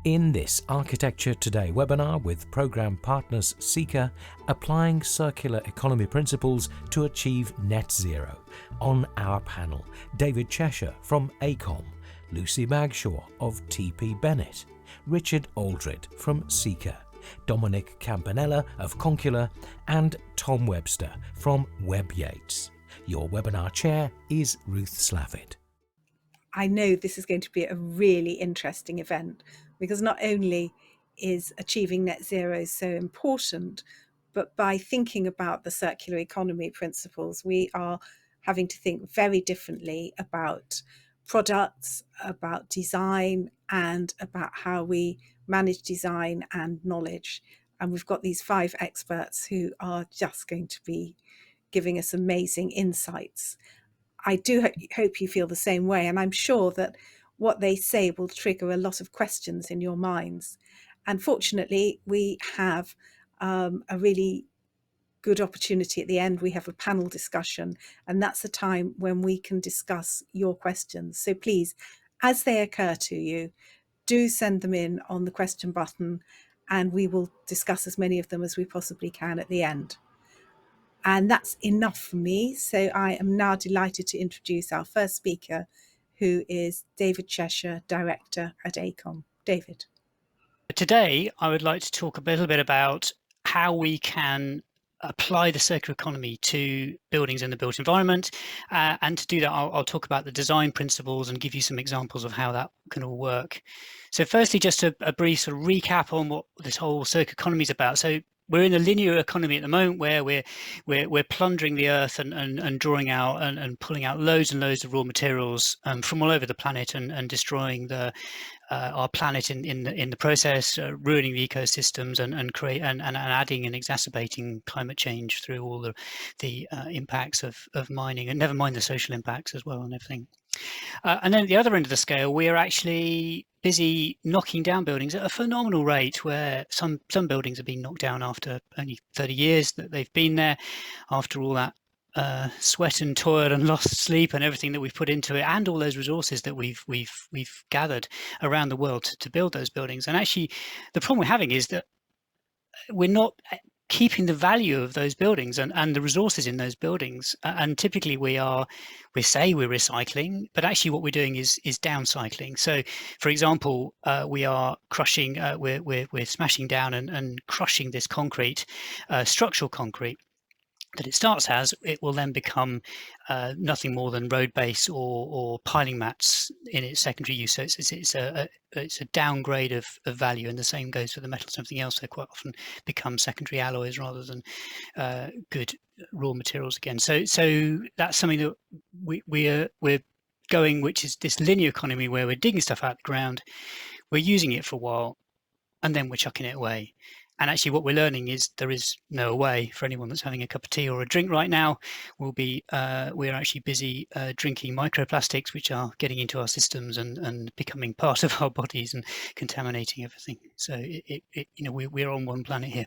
In this Architecture Today webinar with programme partners Sika, applying circular economy principles to achieve net zero. On our panel, David Cheshire from AECOM, Lucy Bagshaw of TP Bennett, Richard Aldred from Sika, Dominik Campanella of Concular, and Tom Webster from WebbYates. Your webinar chair is Ruth Slavid. I know this is going to be a really interesting event because not only is achieving net zero so important, but by thinking about the circular economy principles, we are having to think very differently about products, about design, and about how we manage design and knowledge. And we've got these 5 experts who are just going to be giving us amazing insights. I do hope you feel the same way, and I'm sure that what they say will trigger a lot of questions in your minds. And fortunately, we have a really good opportunity at the end. We have a panel discussion, and that's the time when we can discuss your questions. So please, as they occur to you, do send them in on the question button, and we will discuss as many of them as we possibly can at the end. And that's enough for me. So I am now delighted to introduce our first speaker, who is David Cheshire, Director at AECOM. David. Today, I would like to talk a little bit about how we can apply the circular economy to buildings in the built environment. And to do that, I'll talk about the design principles and give you some examples of how that can all work. So firstly, just a brief sort of recap on what this whole circular economy is about. So we're in a linear economy at the moment where we're plundering the earth and drawing out and pulling out loads and loads of raw materials from all over the planet and destroying our planet in the process, ruining the ecosystems and adding and exacerbating climate change through all the impacts of mining, and never mind the social impacts as well and everything. And then at the other end of the scale, we are actually busy knocking down buildings at a phenomenal rate, where some buildings have been knocked down after only 30 years that they've been there, after all that sweat and toil and lost sleep and everything that we've put into it, and all those resources that we've gathered around the world to build those buildings. And actually, the problem we're having is that we're not keeping the value of those buildings and the resources in those buildings. And typically we say we're recycling, but actually what we're doing is downcycling. So for example, we are crushing, we're smashing down and crushing this concrete, structural concrete that it starts as. It will then become nothing more than road base or piling mats in its secondary use. So it's a downgrade of value, and the same goes for the metals and everything else. They quite often become secondary alloys rather than good raw materials again. So that's something that we're going, which is this linear economy where we're digging stuff out of the ground, we're using it for a while, and then we're chucking it away. And actually what we're learning is there is no way for anyone that's having a cup of tea or a drink right now. We're actually busy drinking microplastics, which are getting into our systems and becoming part of our bodies and contaminating everything. So we're on one planet here.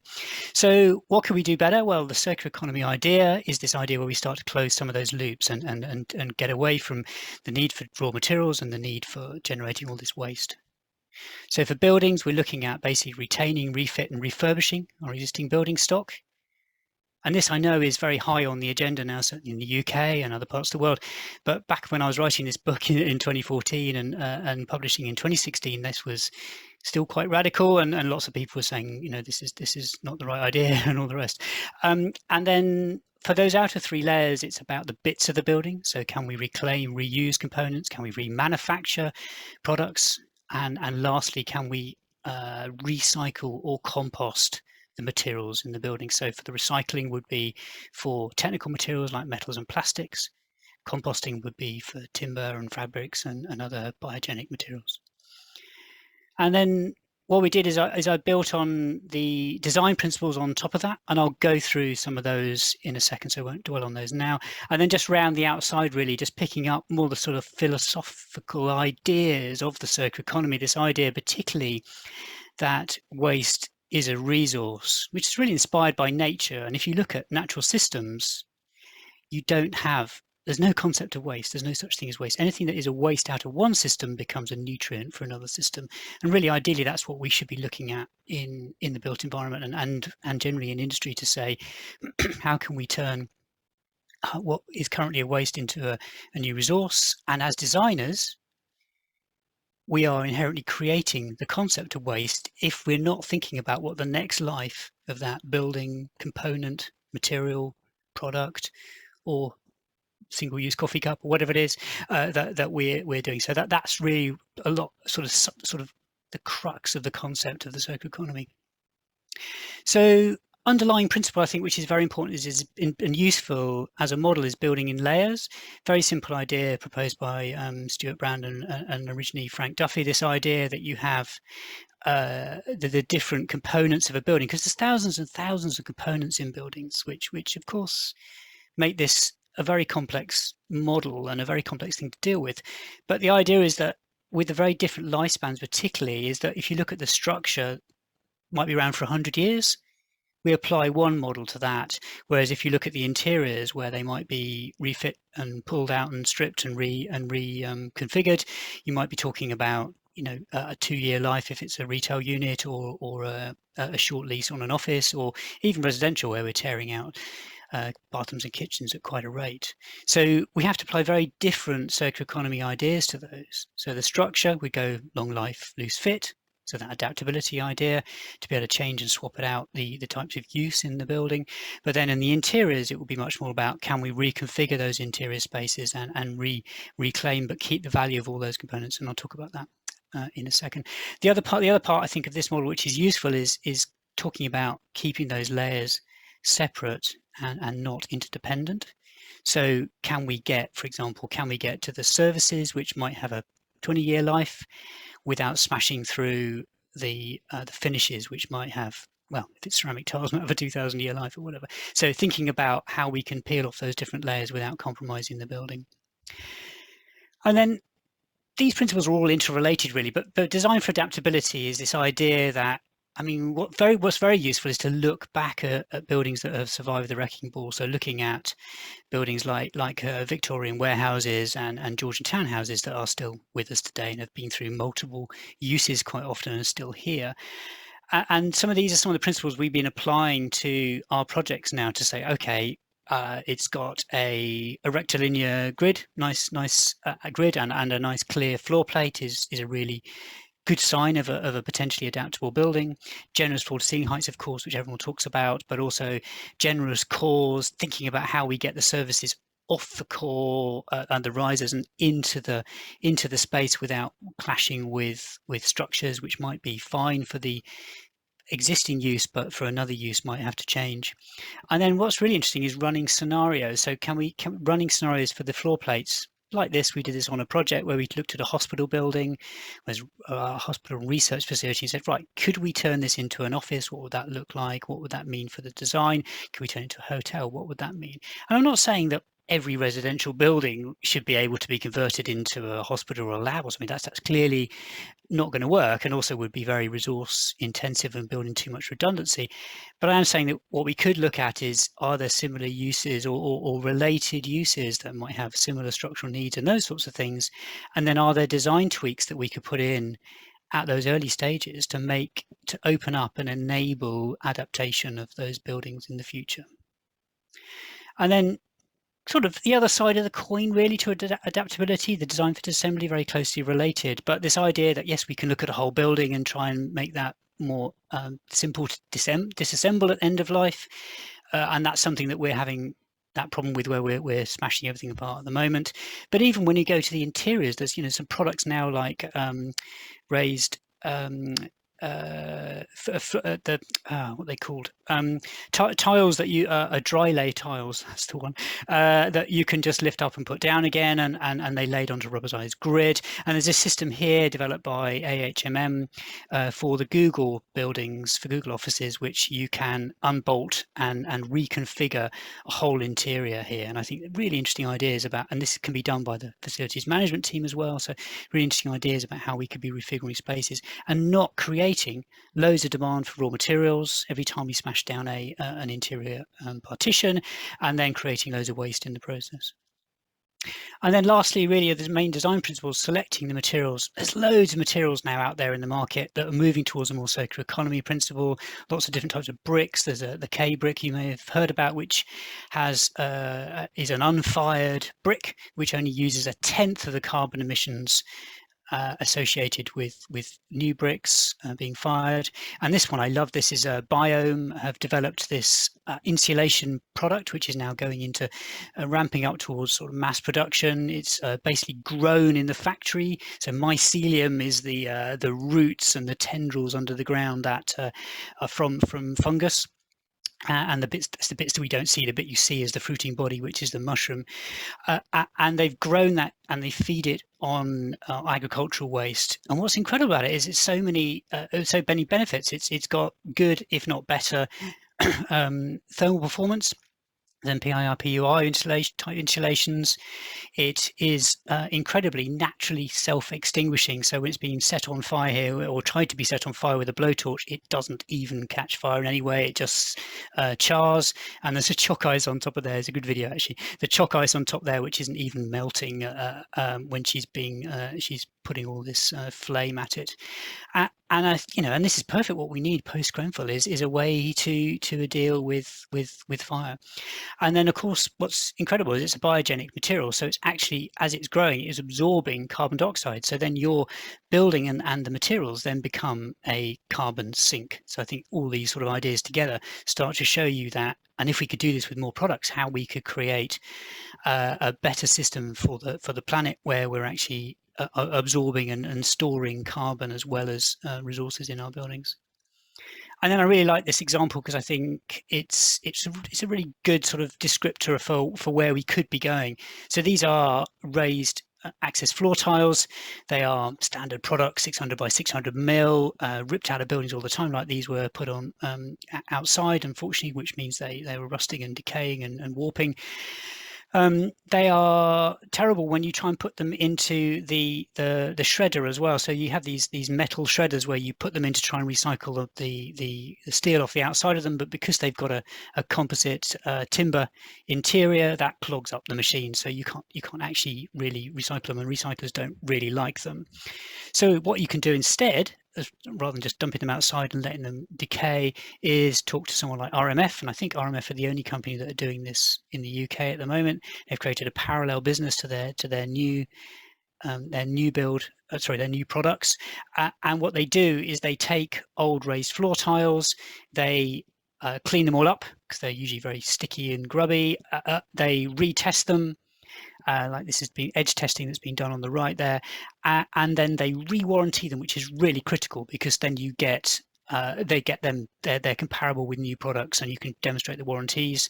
So what can we do better? Well, the circular economy idea is this idea where we start to close some of those loops and get away from the need for raw materials and the need for generating all this waste. So for buildings, we're looking at basically retaining, refit and refurbishing our existing building stock. And this, I know, is very high on the agenda now, certainly in the UK and other parts of the world. But back when I was writing this book in 2014 and publishing in 2016, this was still quite radical, and lots of people were saying, this is not the right idea and all the rest. And then for those outer 3 layers, it's about the bits of the building. So can we reclaim, reuse components? Can we remanufacture products? And lastly, can we recycle or compost the materials in the building? So for the recycling would be for technical materials like metals and plastics. Composting would be for timber and fabrics and other biogenic materials. And then what we did is I built on the design principles on top of that, and I'll go through some of those in a second, so I won't dwell on those now. And then just round the outside, really, just picking up more the sort of philosophical ideas of the circular economy, this idea particularly that waste is a resource, which is really inspired by nature. And if you look at natural systems, you don't have there's no concept of waste. There's no such thing as waste. Anything that is a waste out of one system becomes a nutrient for another system. And really, ideally, that's what we should be looking at in the built environment and generally in industry, to say, how can we turn what is currently a waste into a new resource? And as designers, we are inherently creating the concept of waste if we're not thinking about what the next life of that building, component, material, product, or single-use coffee cup, or whatever it is that we're doing. So that's really a lot sort of the crux of the concept of the circular economy. So underlying principle, I think, which is very important and useful as a model, is building in layers. Very simple idea proposed by Stuart Brand and originally Frank Duffy. This idea that you have the different components of a building, because there's thousands and thousands of components in buildings, which of course make this a very complex model and a very complex thing to deal with. But the idea is that with the very different lifespans, particularly, is that if you look at the structure, might be around for 100 years, we apply one model to that. Whereas if you look at the interiors, where they might be refit and pulled out and stripped and reconfigured, you might be talking about, you know, a 2-year life if it's a retail unit, or a short lease on an office, or even residential, where we're tearing out bathrooms and kitchens at quite a rate. So we have to apply very different circular economy ideas to those. So the structure, we go long life, loose fit. So that adaptability idea, to be able to change and swap it out, the types of use in the building. But then in the interiors, it will be much more about, can we reconfigure those interior spaces and reclaim, but keep the value of all those components? And I'll talk about that in a second. The other part I think of this model, which is useful, is talking about keeping those layers separate and not interdependent. So can we get, for example, to the services which might have a 20-year life without smashing through the finishes, which might have, well, if it's ceramic tiles, might have a 2,000-year life or whatever. So thinking about how we can peel off those different layers without compromising the building. And then these principles are all interrelated, really, but design for adaptability is this idea that, I mean, what's very useful is to look back at buildings that have survived the wrecking ball. So looking at buildings like Victorian warehouses and Georgian townhouses that are still with us today and have been through multiple uses quite often and are still here. And some of these are some of the principles we've been applying to our projects now, to say, okay, it's got a rectilinear grid, nice grid, and a nice clear floor plate is a really good sign of a potentially adaptable building. Generous floor to ceiling heights, of course, which everyone talks about, but also generous cores, thinking about how we get the services off the core and the risers and into the space without clashing with structures which might be fine for the existing use, but for another use might have to change. And then what's really interesting is running scenarios. So running scenarios for the floor plates. Like this, we did this on a project where we looked at a hospital building, was a hospital research facility, and said, right, could we turn this into an office? What would that look like? What would that mean for the design? Could we turn it into a hotel? What would that mean? And I'm not saying that every residential building should be able to be converted into a hospital or a lab or something. That's clearly not going to work, and also would be very resource intensive and building too much redundancy. But I am saying that what we could look at is, are there similar uses or related uses that might have similar structural needs and those sorts of things? And then are there design tweaks that we could put in at those early stages to open up and enable adaptation of those buildings in the future? And then sort of the other side of the coin, really, to adaptability, the design for disassembly, very closely related. But this idea that, yes, we can look at a whole building and try and make that more simple to disassemble at end of life. And that's something that we're having that problem with, where we're smashing everything apart at the moment. But even when you go to the interiors, there's, you know, some products now like raised what they called tiles that you dry lay tiles, that's the one, that you can just lift up and put down again, and they laid onto a rubberized grid. And there's a system here developed by AHMM for the Google buildings, for Google offices, which you can unbolt and reconfigure a whole interior here. And I think really interesting ideas about, and this can be done by the facilities management team as well, so really interesting ideas about how we could be refiguring spaces and not creating loads of demand for raw materials every time we smash down an interior partition, and then creating loads of waste in the process. And then lastly, really, the main design principles, selecting the materials. There's loads of materials now out there in the market that are moving towards a more circular economy principle. Lots of different types of bricks. There's the K brick you may have heard about, which has is an unfired brick, which only uses 1/10 of the carbon emissions associated with new bricks being fired. And this one, I love. This is Biome have developed this insulation product, which is now going into ramping up towards sort of mass production. It's basically grown in the factory. So mycelium is the roots and the tendrils under the ground that are from fungus. And the bits that we don't see. The bit you see is the fruiting body, which is the mushroom. And they've grown that and they feed it on agricultural waste. And what's incredible about it is it's so many benefits. It's got good, if not better, thermal performance than PIR/PUR insulations. It is incredibly naturally self-extinguishing. So when it's being set on fire here, or tried to be set on fire with a blowtorch, it doesn't even catch fire in any way. It just chars. And there's a chalk ice on top of there. It's a good video actually. The chalk ice on top there, which isn't even melting when she's putting all this flame at it. And this is perfect. What we need post Grenfell is a way to deal with fire. And then, of course, what's incredible is it's a biogenic material. So it's actually, as it's growing, it is absorbing carbon dioxide. So then your building and the materials then become a carbon sink. So I think all these sort of ideas together start to show you that. And if we could do this with more products, how we could create a better system for the planet, where we're actually absorbing and storing carbon as well as resources in our buildings. And then I really like this example because I think it's a really good sort of descriptor for where we could be going. So these are raised access floor tiles. They are standard product, 600 by 600 mil, ripped out of buildings all the time. Like these were put on outside, unfortunately, which means they were rusting and decaying and warping. They are terrible when you try and put them into the shredder as well. So you have these metal shredders where you put them in to try and recycle the steel off the outside of them, but because they've got a composite timber interior, that clogs up the machine. So you can't actually really recycle them, and recyclers don't really like them. So what you can do instead, rather than just dumping them outside and letting them decay, is talk to someone like RMF. And I think RMF are the only company that are doing this in the UK at the moment. They've created a parallel business to their new products. And what they do is they take old raised floor tiles, they clean them all up because they're usually very sticky and grubby. They retest them. Like this has been edge testing that's been done on the right there, and then they re-warranty them, which is really critical because then you get they're comparable with new products, and you can demonstrate the warranties,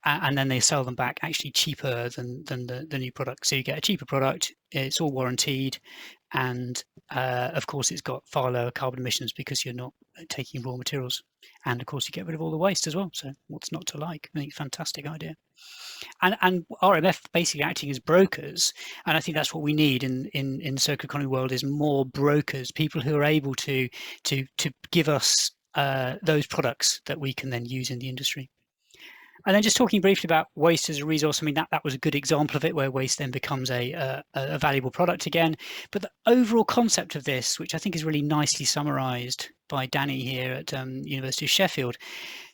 and then they sell them back actually cheaper than the new product. So you get a cheaper product, it's all warranted, and of course it's got far lower carbon emissions because you're not taking raw materials, and of course you get rid of all the waste as well. So what's not to like? I think fantastic idea. And RMF basically acting as brokers, and I think that's what we need in the circular economy world, is more brokers, people who are able to give us those products that we can then use in the industry. And then just talking briefly about waste as a resource, I mean, that was a good example of it, where waste then becomes a valuable product again. But the overall concept of this, which I think is really nicely summarised by Danny here at University of Sheffield,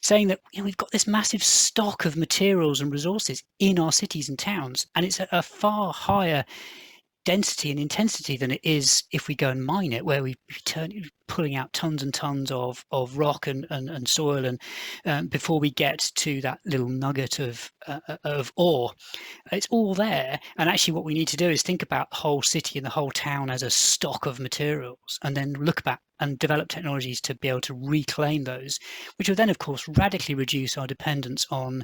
saying that we've got this massive stock of materials and resources in our cities and towns, and it's a far higher density and intensity than it is if we go and mine it, where we pulling out tons and tons of rock and soil, and before we get to that little nugget of ore. It's all there, and actually what we need to do is think about the whole city and the whole town as a stock of materials, and then look back and develop technologies to be able to reclaim those, which will then of course radically reduce our dependence on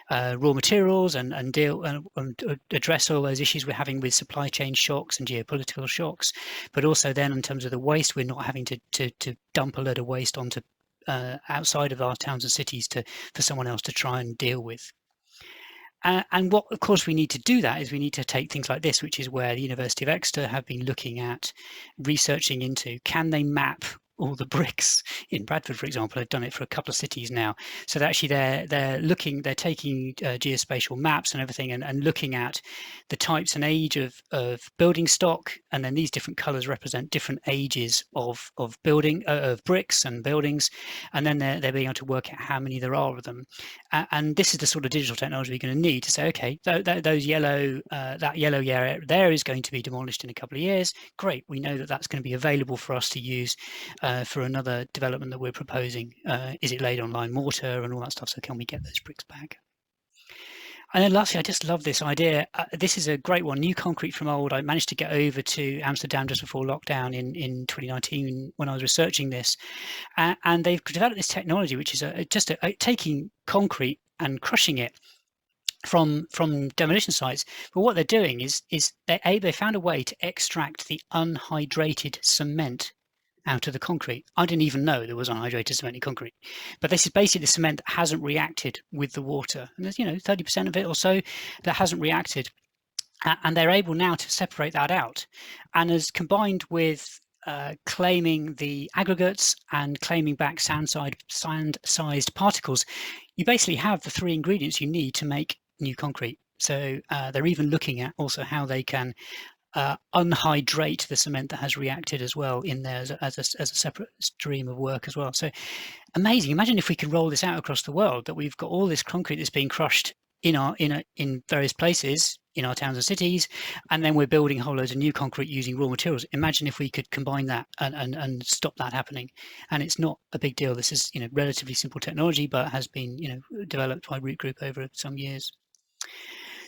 raw materials and address all those issues we're having with supply chain shocks and geopolitical shocks. But also then in terms of the waste, we're not having to dump a load of waste onto outside of our towns and cities for someone else to try and deal with. And what, of course, we need to do that is we need to take things like this, which is where the University of Exeter have been looking at researching into, can they map all the bricks in Bradford, for example. I've done it for a couple of cities now. So that actually they're taking geospatial maps and everything and looking at the types and age of building stock, and then these different colours represent different ages of bricks and buildings, and then they're being able to work out how many there are of them. And this is the sort of digital technology we're going to need to say, okay, those yellow that yellow area there is going to be demolished in a couple of years. Great, we know that that's going to be available for us to use for another development that we're proposing. Is it laid on lime mortar and all that stuff? So can we get those bricks back? And then lastly, I just love this idea. This is a great one, new concrete from old. I managed to get over to Amsterdam just before lockdown in 2019 when I was researching this. And they've developed this technology, which is just taking concrete and crushing it from demolition sites. But what they're doing is they found a way to extract the unhydrated cement out of the concrete. I didn't even know there was unhydrated cement in concrete, but this is basically the cement that hasn't reacted with the water, and there's 30% of it or so that hasn't reacted, and they're able now to separate that out, and as combined with claiming the aggregates and claiming back sand-sized particles, you basically have the three ingredients you need to make new concrete. So they're even looking at also how they can unhydrate the cement that has reacted as well in there as a separate stream of work as well. So amazing. Imagine if we could roll this out across the world, that we've got all this concrete that's being crushed in various places in our towns and cities, and then we're building a whole load of new concrete using raw materials. Imagine if we could combine that and stop that happening. And it's not a big deal. This is relatively simple technology, but has been developed by Root Group over some years.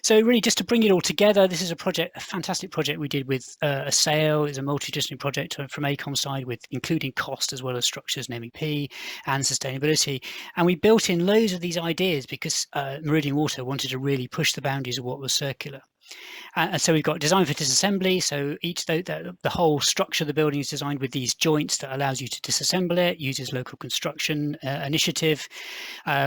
So really, just to bring it all together, this is a fantastic project we did with a sale. It's a multidisciplinary project from AECOM side, with including cost as well as structures and MEP and sustainability. And we built in loads of these ideas because Meridian Water wanted to really push the boundaries of what was circular. And so we've got design for disassembly. So the whole structure of the building is designed with these joints that allows you to disassemble it, uses local construction initiative.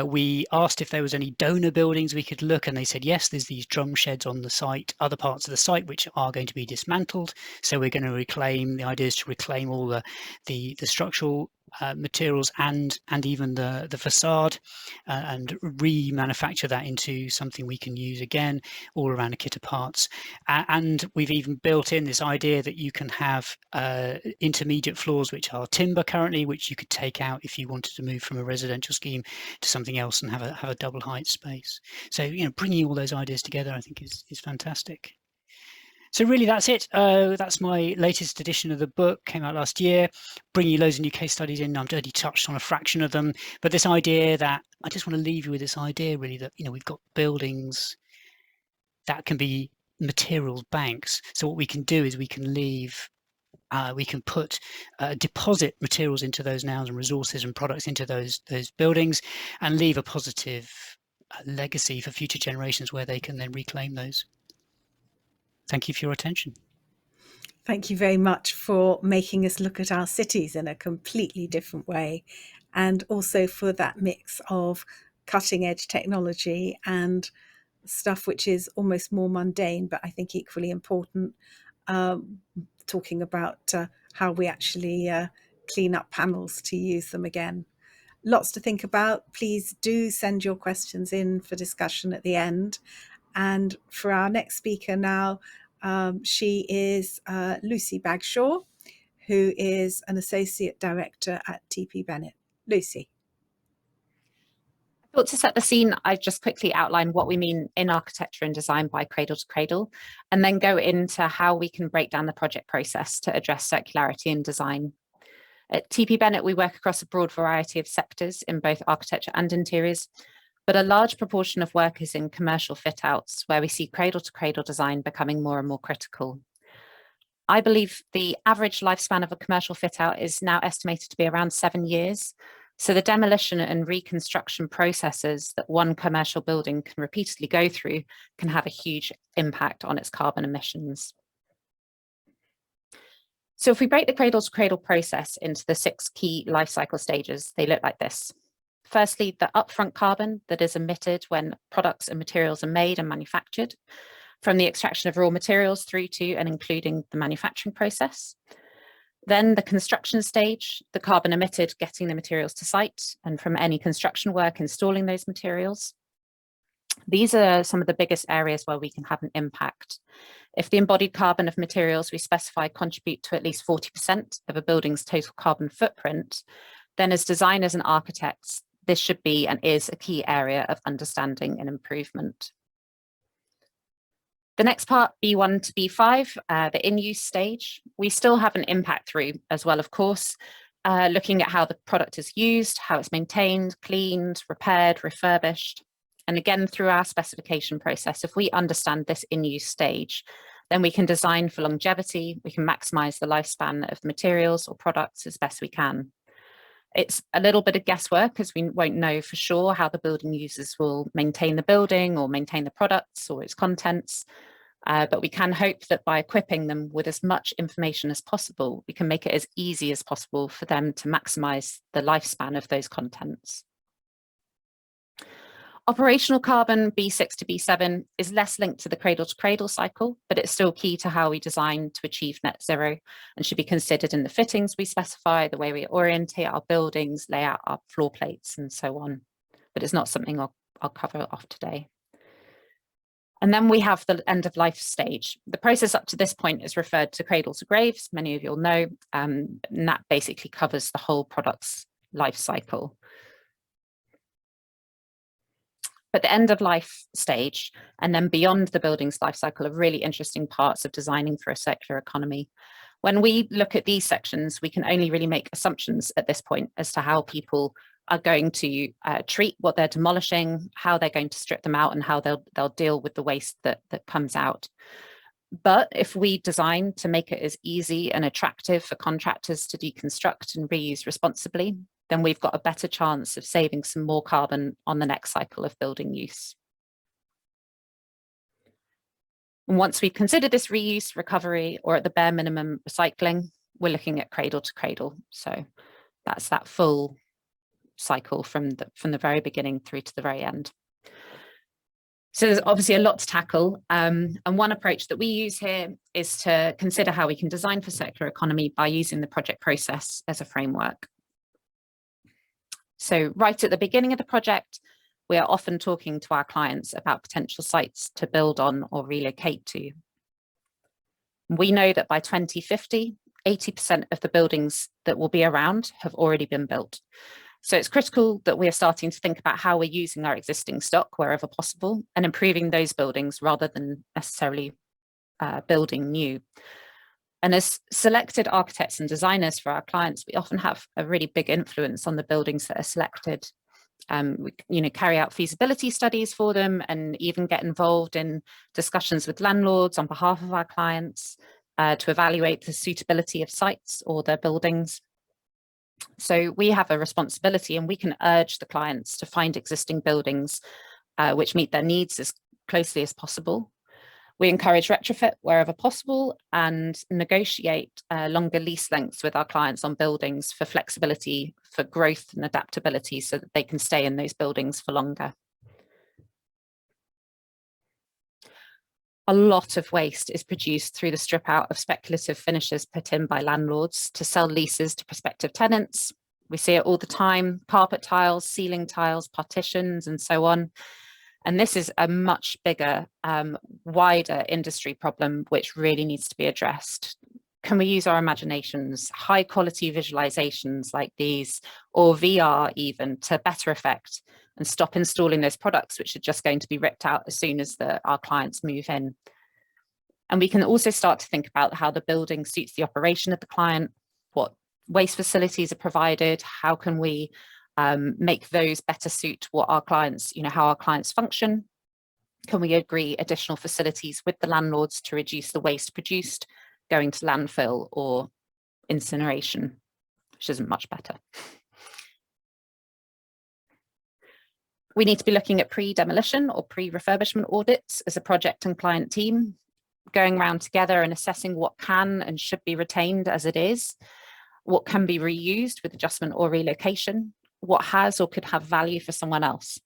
We asked if there was any donor buildings we could look, and they said yes, there's these drum sheds on the site, other parts of the site which are going to be dismantled. So we're going to reclaim, the idea is to reclaim all the structural materials and even the facade and remanufacture that into something we can use again, all around a kit of parts. And we've even built in this idea that you can have intermediate floors which are timber currently, which you could take out if you wanted to move from a residential scheme to something else and have a double height space. So bringing all those ideas together, I think is fantastic. So really, that's it. That's my latest edition of the book, came out last year, bringing you loads of new case studies in. I've already touched on a fraction of them, but this idea that I just want to leave you with this idea really that we've got buildings that can be materials banks. So what we can do is we can put deposit materials into those nouns and resources and products into those buildings and leave a positive legacy for future generations where they can then reclaim those. Thank you for your attention. Thank you very much for making us look at our cities in a completely different way, and also for that mix of cutting edge technology and stuff which is almost more mundane, but I think equally important, talking about how we actually clean up panels to use them again. Lots to think about. Please do send your questions in for discussion at the end. And for our next speaker now, she is Lucy Bagshaw, who is an Associate Director at TP Bennett. Lucy. I thought to set the scene, I'd just quickly outline what we mean in architecture and design by cradle to cradle, and then go into how we can break down the project process to address circularity in design. At TP Bennett, we work across a broad variety of sectors in both architecture and interiors, but a large proportion of work is in commercial fit outs, where we see cradle to cradle design becoming more and more critical. I believe the average lifespan of a commercial fit out is now estimated to be around 7 years. So the demolition and reconstruction processes that one commercial building can repeatedly go through can have a huge impact on its carbon emissions. So if we break the cradle to cradle process into the 6 key life cycle stages, they look like this. Firstly, the upfront carbon that is emitted when products and materials are made and manufactured, from the extraction of raw materials through to and including the manufacturing process. Then the construction stage, the carbon emitted getting the materials to site, and from any construction work installing those materials. These are some of the biggest areas where we can have an impact. If the embodied carbon of materials we specify contribute to at least 40% of a building's total carbon footprint, then as designers and architects, this should be and is a key area of understanding and improvement. The next part, B1 to B5, the in-use stage, we still have an impact through as well, of course, looking at how the product is used, how it's maintained, cleaned, repaired, refurbished. And again, through our specification process, if we understand this in-use stage, then we can design for longevity, we can maximize the lifespan of the materials or products as best we can. It's a little bit of guesswork as we won't know for sure how the building users will maintain the building or maintain the products or its contents. But we can hope that by equipping them with as much information as possible, we can make it as easy as possible for them to maximize the lifespan of those contents. Operational carbon, B6 to B7, is less linked to the cradle-to-cradle cycle, but it's still key to how we design to achieve net zero and should be considered in the fittings we specify, the way we orientate our buildings, lay out our floor plates, and so on. But it's not something I'll cover off today. And then we have the end of life stage. The process up to this point is referred to cradle to grave, as many of you will know, and that basically covers the whole product's life cycle. But the end of life stage and then beyond the building's life cycle are really interesting parts of designing for a circular economy. When we look at these sections, we can only really make assumptions at this point as to how people are going to treat what they're demolishing, how they're going to strip them out, and how they'll deal with the waste that comes out. But if we design to make it as easy and attractive for contractors to deconstruct and reuse responsibly, then we've got a better chance of saving some more carbon on the next cycle of building use. And once we've considered this reuse, recovery, or at the bare minimum recycling, we're looking at cradle to cradle. So that's that full cycle from the very beginning through to the very end. So there's obviously a lot to tackle. And one approach that we use here is to consider how we can design for circular economy by using the project process as a framework. So right at the beginning of the project, we are often talking to our clients about potential sites to build on or relocate to. We know that by 2050, 80% of the buildings that will be around have already been built. So it's critical that we are starting to think about how we're using our existing stock wherever possible and improving those buildings rather than necessarily building new. And as selected architects and designers for our clients, we often have a really big influence on the buildings that are selected. We carry out feasibility studies for them and even get involved in discussions with landlords on behalf of our clients to evaluate the suitability of sites or their buildings. So we have a responsibility and we can urge the clients to find existing buildings which meet their needs as closely as possible. We encourage retrofit wherever possible and negotiate longer lease lengths with our clients on buildings for flexibility, for growth and adaptability so that they can stay in those buildings for longer. A lot of waste is produced through the strip out of speculative finishes put in by landlords to sell leases to prospective tenants. We see it all the time, carpet tiles, ceiling tiles, partitions, and so on. And this is a much bigger, wider industry problem, which really needs to be addressed. Can we use our imaginations, high quality visualizations like these, or VR even, to better effect and stop installing those products which are just going to be ripped out as soon as our clients move in? And we can also start to think about how the building suits the operation of the client, what waste facilities are provided, how can we make those better suit what our clients, how our clients function? Can we agree additional facilities with the landlords to reduce the waste produced going to landfill or incineration, which isn't much better? We need to be looking at pre-demolition or pre-refurbishment audits as a project and client team, going around together and assessing what can and should be retained as it is, what can be reused with adjustment or relocation, what has or could have value for someone else.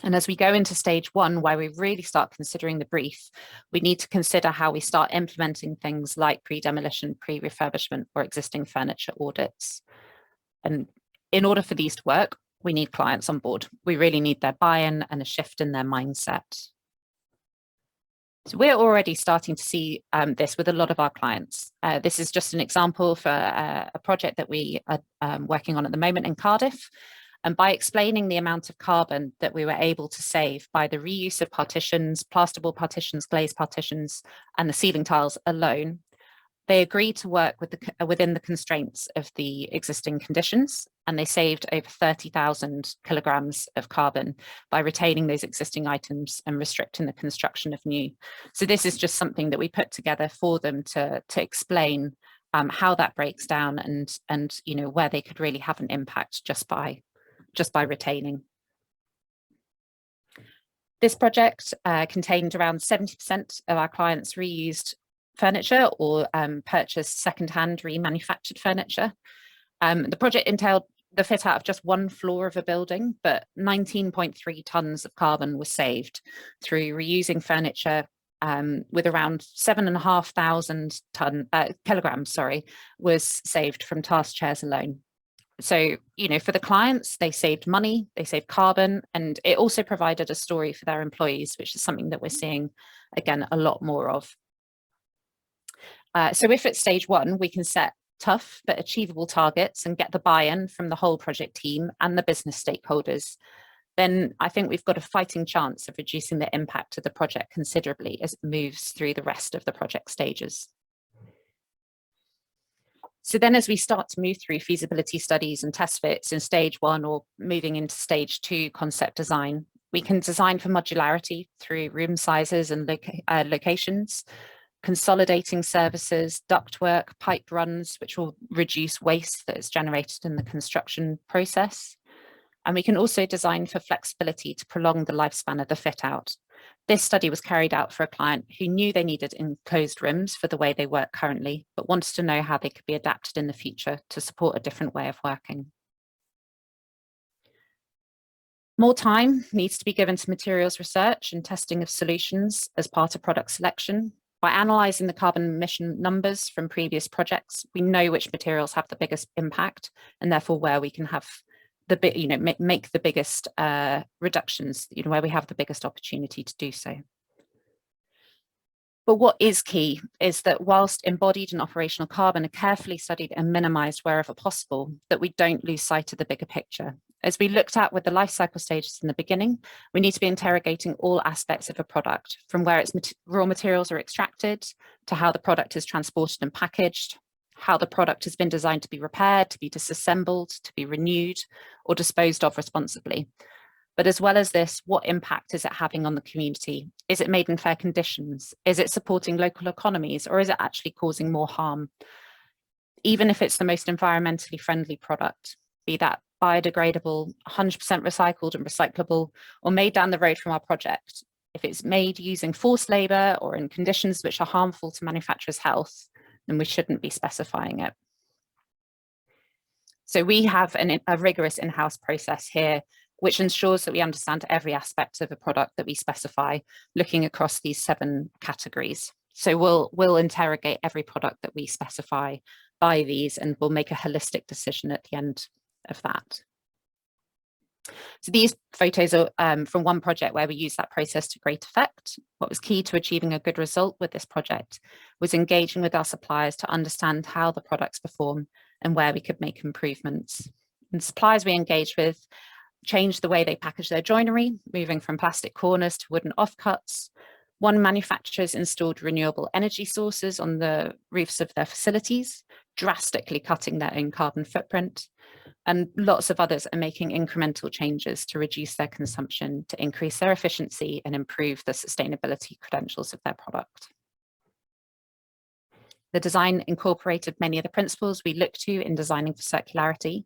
And as we go into stage one, where we really start considering the brief, we need to consider how we start implementing things like pre-demolition, pre-refurbishment, or existing furniture audits. And in order for these to work, we need clients on board. We really need their buy-in and a shift in their mindset. So we're already starting to see this with a lot of our clients. This is just an example for a project that we are working on at the moment in Cardiff. And by explaining the amount of carbon that we were able to save by the reuse of partitions, plasterboard partitions, glazed partitions, and the ceiling tiles alone, they agreed to work with within the constraints of the existing conditions, and they saved over 30,000 kilograms of carbon by retaining those existing items and restricting the construction of new. So this is just something that we put together for them to explain how that breaks down and you know, where they could really have an impact just by retaining. This project contained around 70% of our clients reused furniture or purchased second-hand remanufactured furniture. The project entailed the fit out of just one floor of a building, but 19.3 tonnes of carbon was saved through reusing furniture with around 7,500 kilograms, was saved from task chairs alone. So, you know, for the clients, they saved money, they saved carbon, and it also provided a story for their employees, which is something that we're seeing, again, a lot more of. So if at stage one, we can set tough but achievable targets and get the buy-in from the whole project team and the business stakeholders, then I think we've got a fighting chance of reducing the impact of the project considerably as it moves through the rest of the project stages. So then as we start to move through feasibility studies and test fits in stage one or moving into stage two concept design, we can design for modularity through room sizes and locations, consolidating services, ductwork, pipe runs, which will reduce waste that is generated in the construction process. And we can also design for flexibility to prolong the lifespan of the fit out. This study was carried out for a client who knew they needed enclosed rooms for the way they work currently, but wanted to know how they could be adapted in the future to support a different way of working. More time needs to be given to materials research and testing of solutions as part of product selection. By analysing the carbon emission numbers from previous projects, we know which materials have the biggest impact and therefore where we can have make the biggest reductions, where we have the biggest opportunity to do so. But what is key is that whilst embodied and operational carbon are carefully studied and minimised wherever possible, that we don't lose sight of the bigger picture. As we looked at with the life cycle stages in the beginning, we need to be interrogating all aspects of a product, from where its raw materials are extracted, to how the product is transported and packaged, how the product has been designed to be repaired, to be disassembled, to be renewed, or disposed of responsibly. But as well as this, what impact is it having on the community? Is it made in fair conditions? Is it supporting local economies, or is it actually causing more harm? Even if it's the most environmentally friendly product, be that biodegradable, 100% recycled and recyclable, or made down the road from our project, if it's made using forced labour or in conditions which are harmful to manufacturers' health, then we shouldn't be specifying it. So we have a rigorous in-house process here, which ensures that we understand every aspect of a product that we specify, looking across these 7 categories. So we'll interrogate every product that we specify by these, and we'll make a holistic decision at the end of that. So these photos are from one project where we used that process to great effect. What was key to achieving a good result with this project was engaging with our suppliers to understand how the products perform and where we could make improvements. And suppliers we engaged with changed the way they package their joinery, moving from plastic corners to wooden offcuts. One manufacturer's installed renewable energy sources on the roofs of their facilities, drastically cutting their own carbon footprint. And lots of others are making incremental changes to reduce their consumption, to increase their efficiency and improve the sustainability credentials of their product. The design incorporated many of the principles we look to in designing for circularity,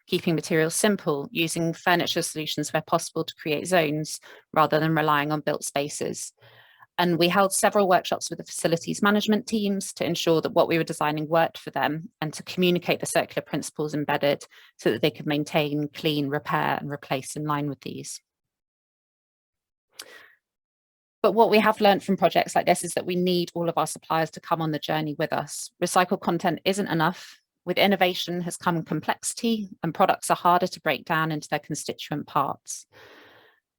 keeping materials simple, using furniture solutions where possible to create zones rather than relying on built spaces. And we held several workshops with the facilities management teams to ensure that what we were designing worked for them, and to communicate the circular principles embedded so that they could maintain, clean, repair and replace in line with these. But what we have learned from projects like this is that we need all of our suppliers to come on the journey with us. Recycled content isn't enough. With innovation has come complexity, and products are harder to break down into their constituent parts.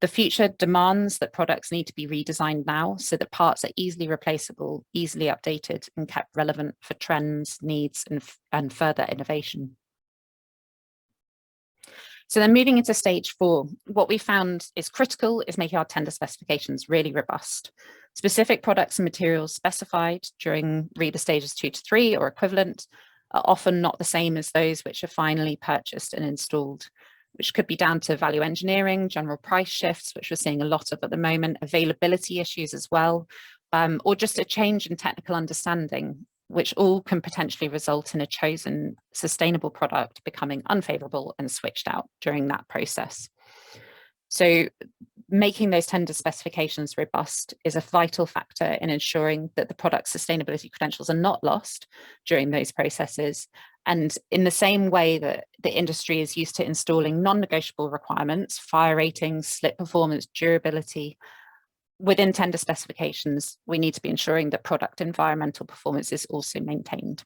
The future demands that products need to be redesigned now so that parts are easily replaceable, easily updated, and kept relevant for trends, needs, and further innovation. So then moving into stage 4, what we found is critical is making our tender specifications really robust. Specific products and materials specified during REBA stages 2 to 3 or equivalent are often not the same as those which are finally purchased and installed, which could be down to value engineering, general price shifts, which we're seeing a lot of at the moment, availability issues as well, or just a change in technical understanding, which all can potentially result in a chosen sustainable product becoming unfavourable and switched out during that process. So making those tender specifications robust is a vital factor in ensuring that the product's sustainability credentials are not lost during those processes. And in the same way that the industry is used to installing non-negotiable requirements, fire ratings, slip performance, durability, within tender specifications, we need to be ensuring that product environmental performance is also maintained.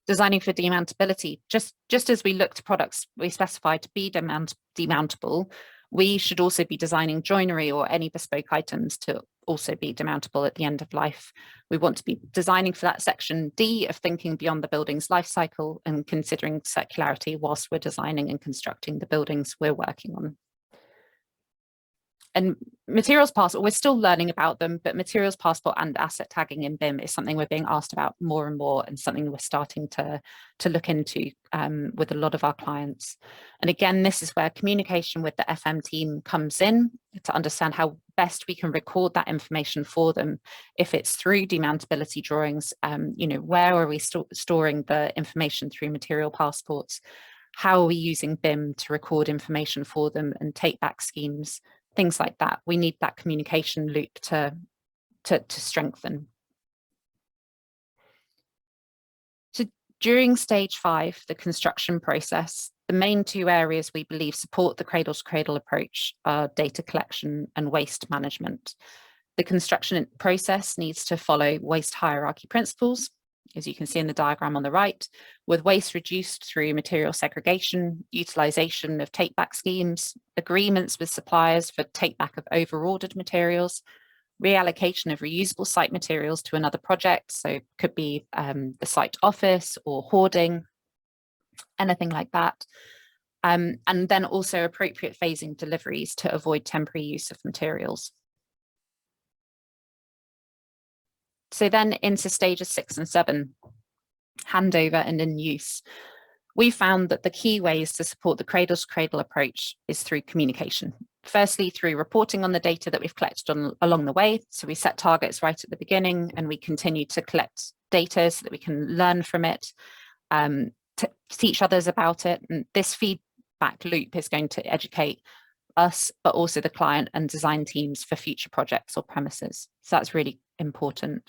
Designing for demountability, just as we look to products we specify to be demountable, we should also be designing joinery or any bespoke items to also be demountable at the end of life. We want to be designing for that section D of thinking beyond the building's life cycle and considering circularity whilst we're designing and constructing the buildings we're working on. And materials passport, we're still learning about them, but materials passport and asset tagging in BIM is something we're being asked about more and more, and something we're starting to look into with a lot of our clients. And again, this is where communication with the FM team comes in to understand how best we can record that information for them. If it's through demountability drawings, where are we storing the information through material passports? How are we using BIM to record information for them and take back schemes? Things like that. We need that communication loop to strengthen. So during stage 5, the construction process, the main 2 areas we believe support the cradle-to-cradle approach are data collection and waste management. The construction process needs to follow waste hierarchy principles, as you can see in the diagram on the right, with waste reduced through material segregation, utilisation of take-back schemes, agreements with suppliers for take-back of over-ordered materials, reallocation of reusable site materials to another project, so could be the site office or hoarding, anything like that. And then also appropriate phasing deliveries to avoid temporary use of materials. So then into stages 6 and 7, handover and in use. We found that the key ways to support the cradle-to-cradle approach is through communication. Firstly, through reporting on the data that we've collected along the way. So we set targets right at the beginning and we continue to collect data so that we can learn from it, to teach others about it. And this feedback loop is going to educate us, but also the client and design teams for future projects or premises. So that's really important.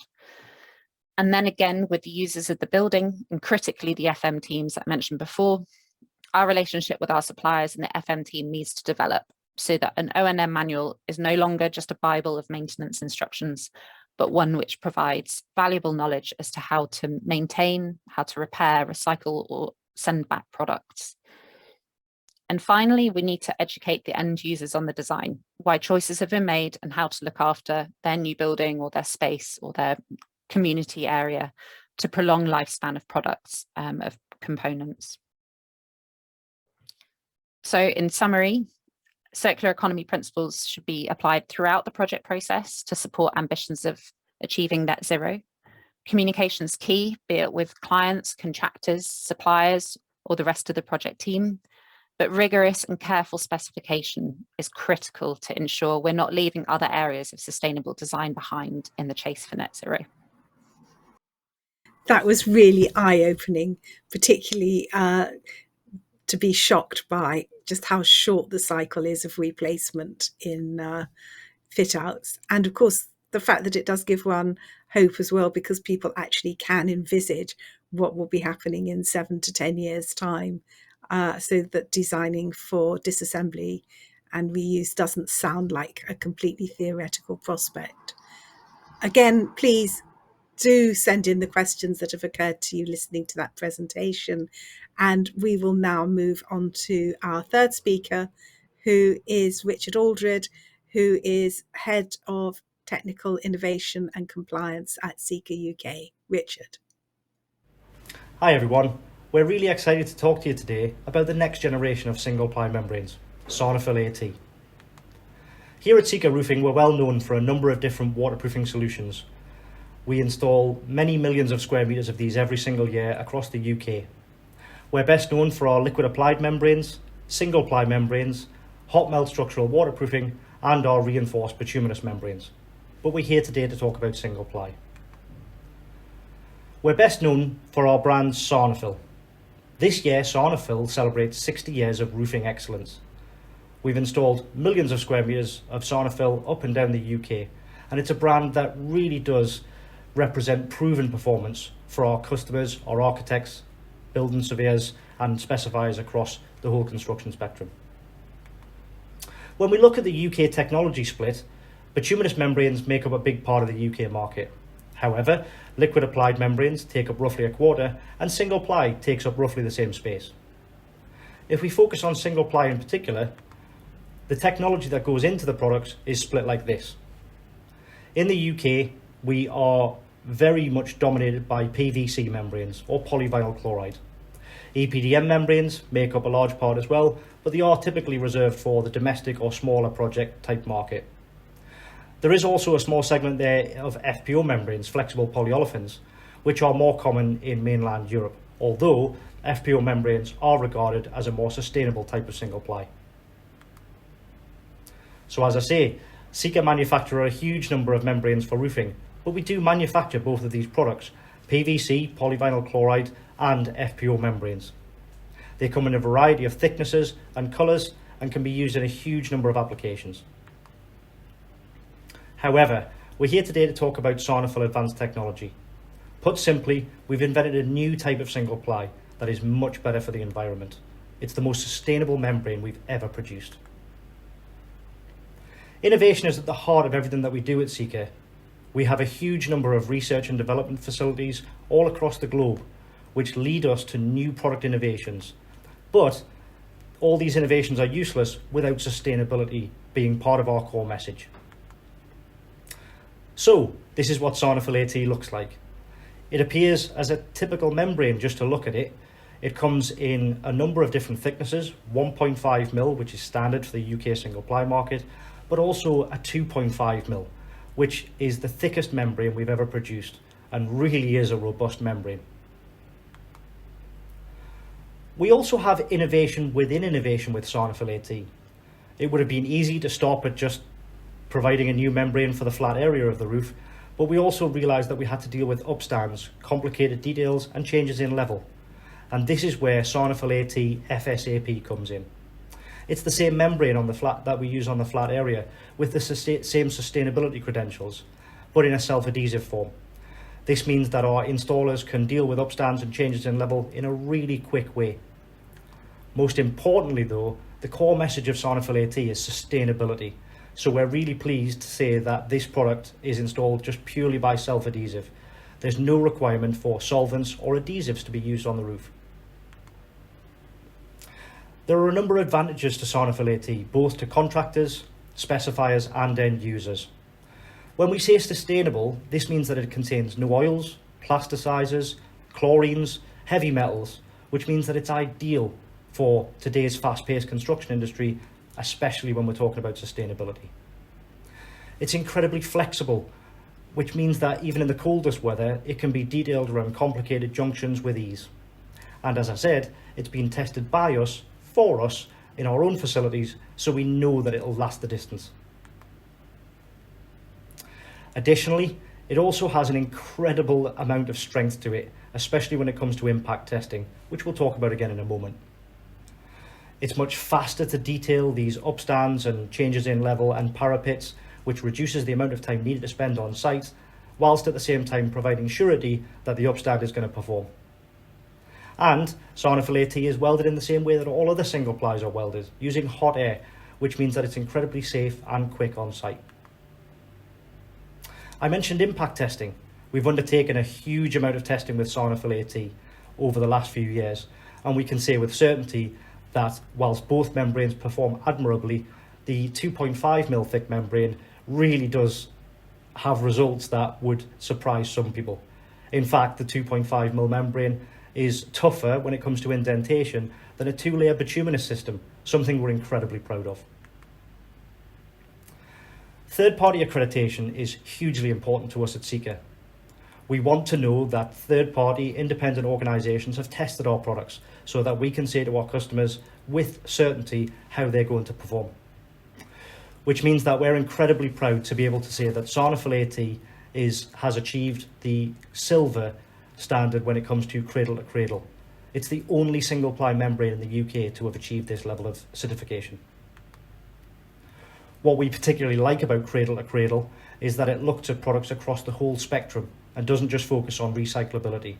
And then again, with the users of the building and critically the FM teams that I mentioned before, our relationship with our suppliers and the FM team needs to develop so that an O&M manual is no longer just a Bible of maintenance instructions, but one which provides valuable knowledge as to how to maintain, how to repair, recycle, or send back products. And finally, we need to educate the end users on the design, why choices have been made and how to look after their new building or their space or their community area to prolong lifespan of products, of components. So in summary, circular economy principles should be applied throughout the project process to support ambitions of achieving net zero. Communication is key, be it with clients, contractors, suppliers, or the rest of the project team. But rigorous and careful specification is critical to ensure we're not leaving other areas of sustainable design behind in the chase for net zero. That was really eye-opening, particularly to be shocked by just how short the cycle is of replacement in fit-outs. And of course, the fact that it does give one hope as well, because people actually can envisage what will be happening in 7 to 10 years' time. So that designing for disassembly and reuse doesn't sound like a completely theoretical prospect. Again, please do send in the questions that have occurred to you listening to that presentation. And we will now move on to our third speaker, who is Richard Aldred, who is Head of Technical Innovation and Compliance at Sika UK. Richard. Hi everyone. We're really excited to talk to you today about the next generation of single-ply membranes, Sarnafil AT. Here at Sika Roofing, we're well known for a number of different waterproofing solutions. We install many millions of square metres of these every single year across the UK. We're best known for our liquid applied membranes, single-ply membranes, hot melt structural waterproofing, and our reinforced bituminous membranes. But we're here today to talk about single-ply. We're best known for our brand Sarnafil. This year, Sarnafil celebrates 60 years of roofing excellence. We've installed millions of square metres of Sarnafil up and down the UK, and it's a brand that really does represent proven performance for our customers, our architects, building surveyors and specifiers across the whole construction spectrum. When we look at the UK technology split, bituminous membranes make up a big part of the UK market. However, liquid applied membranes take up roughly a quarter and single ply takes up roughly the same space. If we focus on single ply in particular, the technology that goes into the product is split like this. In the UK, we are very much dominated by PVC membranes or polyvinyl chloride. EPDM membranes make up a large part as well, but they are typically reserved for the domestic or smaller project type market. There is also a small segment there of FPO membranes, flexible polyolefins, which are more common in mainland Europe, although FPO membranes are regarded as a more sustainable type of single ply. So as I say, Sika manufacture a huge number of membranes for roofing, but we do manufacture both of these products, PVC, polyvinyl chloride and FPO membranes. They come in a variety of thicknesses and colours and can be used in a huge number of applications. However, we're here today to talk about Sarnafil advanced technology. Put simply, we've invented a new type of single ply that is much better for the environment. It's the most sustainable membrane we've ever produced. Innovation is at the heart of everything that we do at Sika. We have a huge number of research and development facilities all across the globe, which lead us to new product innovations. But all these innovations are useless without sustainability being part of our core message. So, this is what Sarnafil AT looks like. It appears as a typical membrane just to look at it. It comes in a number of different thicknesses, 1.5mm, which is standard for the UK single ply market, but also a 2.5mm, which is the thickest membrane we've ever produced and really is a robust membrane. We also have innovation within innovation with Sarnafil AT. It would have been easy to stop at just providing a new membrane for the flat area of the roof, but we also realised that we had to deal with upstands, complicated details and changes in level. And this is where Sarnafil AT FSAP comes in. It's the same membrane on the flat that we use on the flat area with the same sustainability credentials, but in a self-adhesive form. This means that our installers can deal with upstands and changes in level in a really quick way. Most importantly though, the core message of Sarnafil AT is sustainability. So we're really pleased to say that this product is installed just purely by self-adhesive. There's no requirement for solvents or adhesives to be used on the roof. There are a number of advantages to Sarnafil AT, both to contractors, specifiers and end users. When we say sustainable, this means that it contains no oils, plasticizers, chlorines, heavy metals, which means that it's ideal for today's fast-paced construction industry, especially when we're talking about sustainability. It's incredibly flexible, which means that even in the coldest weather, it can be detailed around complicated junctions with ease. And as I said, it's been tested by us, for us, in our own facilities, so we know that it'll last the distance. Additionally, it also has an incredible amount of strength to it, especially when it comes to impact testing, which we'll talk about again in a moment. It's much faster to detail these upstands and changes in level and parapets, which reduces the amount of time needed to spend on site, whilst at the same time providing surety that the upstand is going to perform. And Sarnafil AT is welded in the same way that all other single plies are welded, using hot air, which means that it's incredibly safe and quick on site. I mentioned impact testing. We've undertaken a huge amount of testing with Sarnafil AT over the last few years, and we can say with certainty that whilst both membranes perform admirably, the 2.5mm thick membrane really does have results that would surprise some people. In fact, the 2.5mm membrane is tougher when it comes to indentation than a 2-layer bituminous system, something we're incredibly proud of. Third-party accreditation is hugely important to us at Sika. We want to know that third-party independent organisations have tested our products so that we can say to our customers with certainty how they're going to perform. Which means that we're incredibly proud to be able to say that Sarnafil AT has achieved the silver standard when it comes to cradle-to-cradle. It's the only single-ply membrane in the UK to have achieved this level of certification. What we particularly like about cradle-to-cradle is that it looks at products across the whole spectrum and doesn't just focus on recyclability.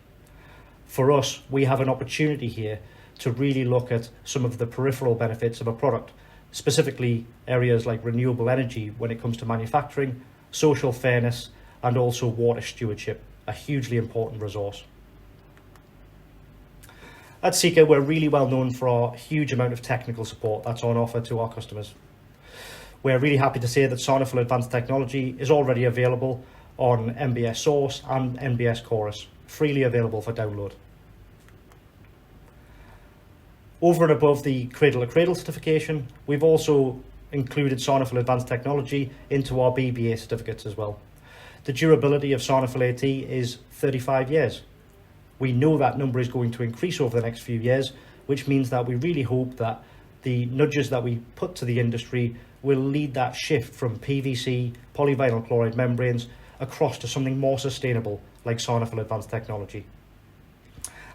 For us, we have an opportunity here to really look at some of the peripheral benefits of a product, specifically areas like renewable energy when it comes to manufacturing, social fairness, and also water stewardship, a hugely important resource. At Sika, we're really well known for our huge amount of technical support that's on offer to our customers. We're really happy to say that Sarnafil Advanced Technology is already available on NBS Source and NBS Chorus, freely available for download. Over and above the cradle-to-cradle certification, we've also included Sarnafil Advanced Technology into our BBA certificates as well. The durability of Sarnafil AT is 35 years. We know that number is going to increase over the next few years, which means that we really hope that the nudges that we put to the industry will lead that shift from PVC, polyvinyl chloride membranes, across to something more sustainable like Sarnafil Advanced Technology.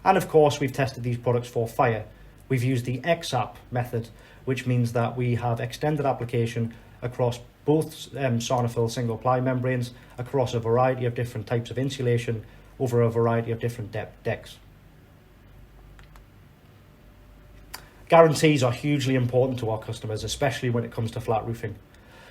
And of course, we've tested these products for fire. We've used the XAP method, which means that we have extended application across both Sarnafil single-ply membranes across a variety of different types of insulation over a variety of different decks. Guarantees are hugely important to our customers, especially when it comes to flat roofing.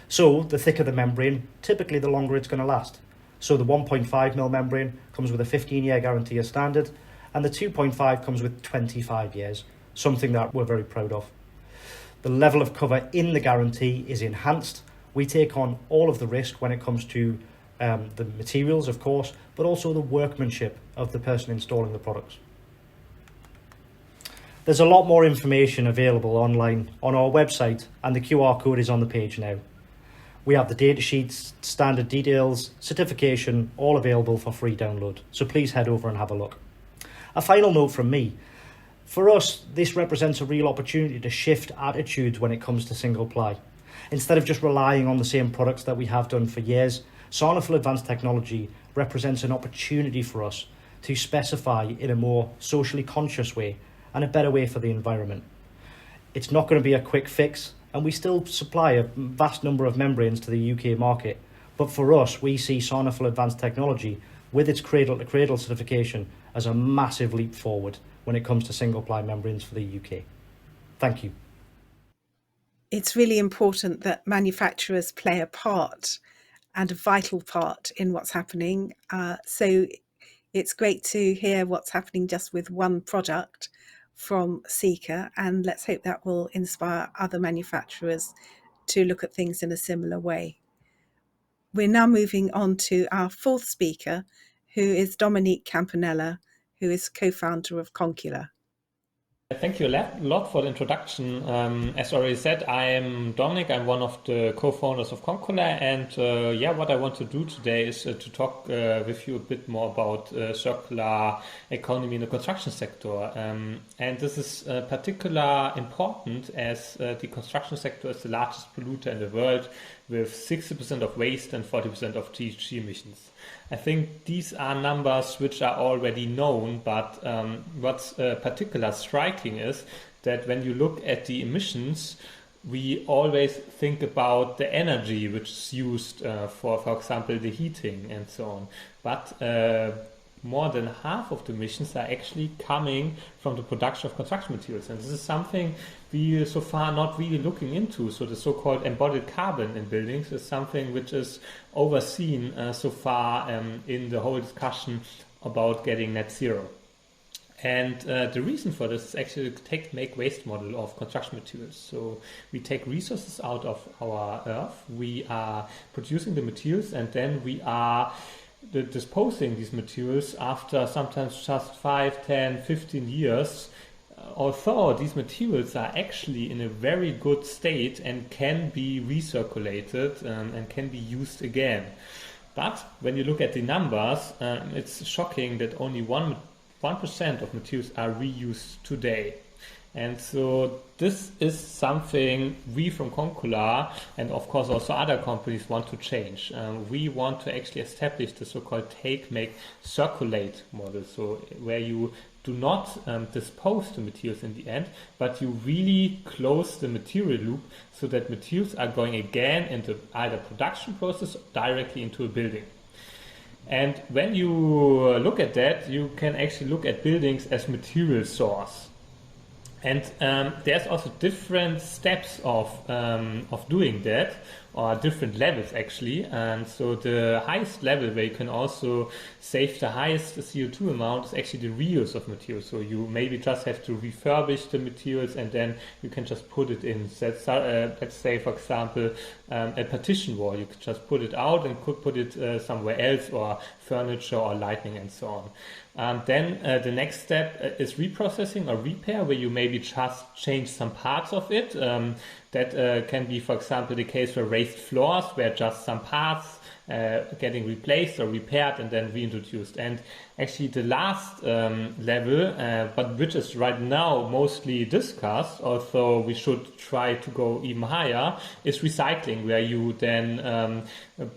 So the thicker the membrane, typically the longer it's going to last. So the 1.5mm membrane comes with a 15-year guarantee as standard, and the 2.5 comes with 25 years, something that we're very proud of. The level of cover in the guarantee is enhanced. We take on all of the risk when it comes to the materials, of course, but also the workmanship of the person installing the products. There's a lot more information available online on our website, and the QR code is on the page now. We have the datasheets, standard details, certification, all available for free download, so please head over and have a look. A final note from me. For us, this represents a real opportunity to shift attitudes when it comes to single ply. Instead of just relying on the same products that we have done for years, Sarnafil Advanced Technology represents an opportunity for us to specify in a more socially conscious way and a better way for the environment. It's not going to be a quick fix, and we still supply a vast number of membranes to the UK market. But for us, we see Sarnafil Advanced Technology with its cradle-to-cradle certification as a massive leap forward when it comes to single-ply membranes for the UK. Thank you. It's really important that manufacturers play a part and a vital part in what's happening. So it's great to hear what's happening just with one product from Sika, and let's hope that will inspire other manufacturers to look at things in a similar way. We're now moving on to our fourth speaker, who is Dominique Campanella, who is co-founder of Concular. Thank you a lot for the introduction. As already said, I am Dominik. I'm one of the co-founders of Concular, and what I want to do today is to talk with you a bit more about circular economy in the construction sector. And this is particularly important as the construction sector is the largest polluter in the world, with 60% of waste and 40% of GHG emissions. I think these are numbers which are already known, but what's particularly striking is that when you look at the emissions, we always think about the energy which is used for example, the heating and so on. But more than half of the emissions are actually coming from the production of construction materials. And this is something we so far not really looking into. So the so-called embodied carbon in buildings is something which is overseen so far in the whole discussion about getting net zero. And the reason for this is actually to make waste model of construction materials. So we take resources out of our earth, we are producing the materials, and then we are disposing these materials after sometimes just 5, 10, 15 years. Although these materials are actually in a very good state and can be recirculated and can be used again. But when you look at the numbers, it's shocking that only 1% of materials are reused today. And so this is something we from Concular and of course also other companies want to change. We want to actually establish the so-called take, make, circulate model. So where you do not dispose the materials in the end, but you really close the material loop so that materials are going again into either production process or directly into a building. And when you look at that, you can actually look at buildings as material source. And there's also different steps of doing that, or different levels actually. And so the highest level where you can also save the highest CO2 amount is actually the reuse of materials. So you maybe just have to refurbish the materials and then you can just put it in. Let's say, for example, a partition wall. You could just put it out and could put it somewhere else, or furniture or lighting and so on. Then the next step is reprocessing or repair, where you maybe just change some parts of it. That can be, for example, the case for raised floors, where just some parts getting replaced or repaired and then reintroduced. And actually the last level, but which is right now mostly discussed, although we should try to go even higher, is recycling, where you then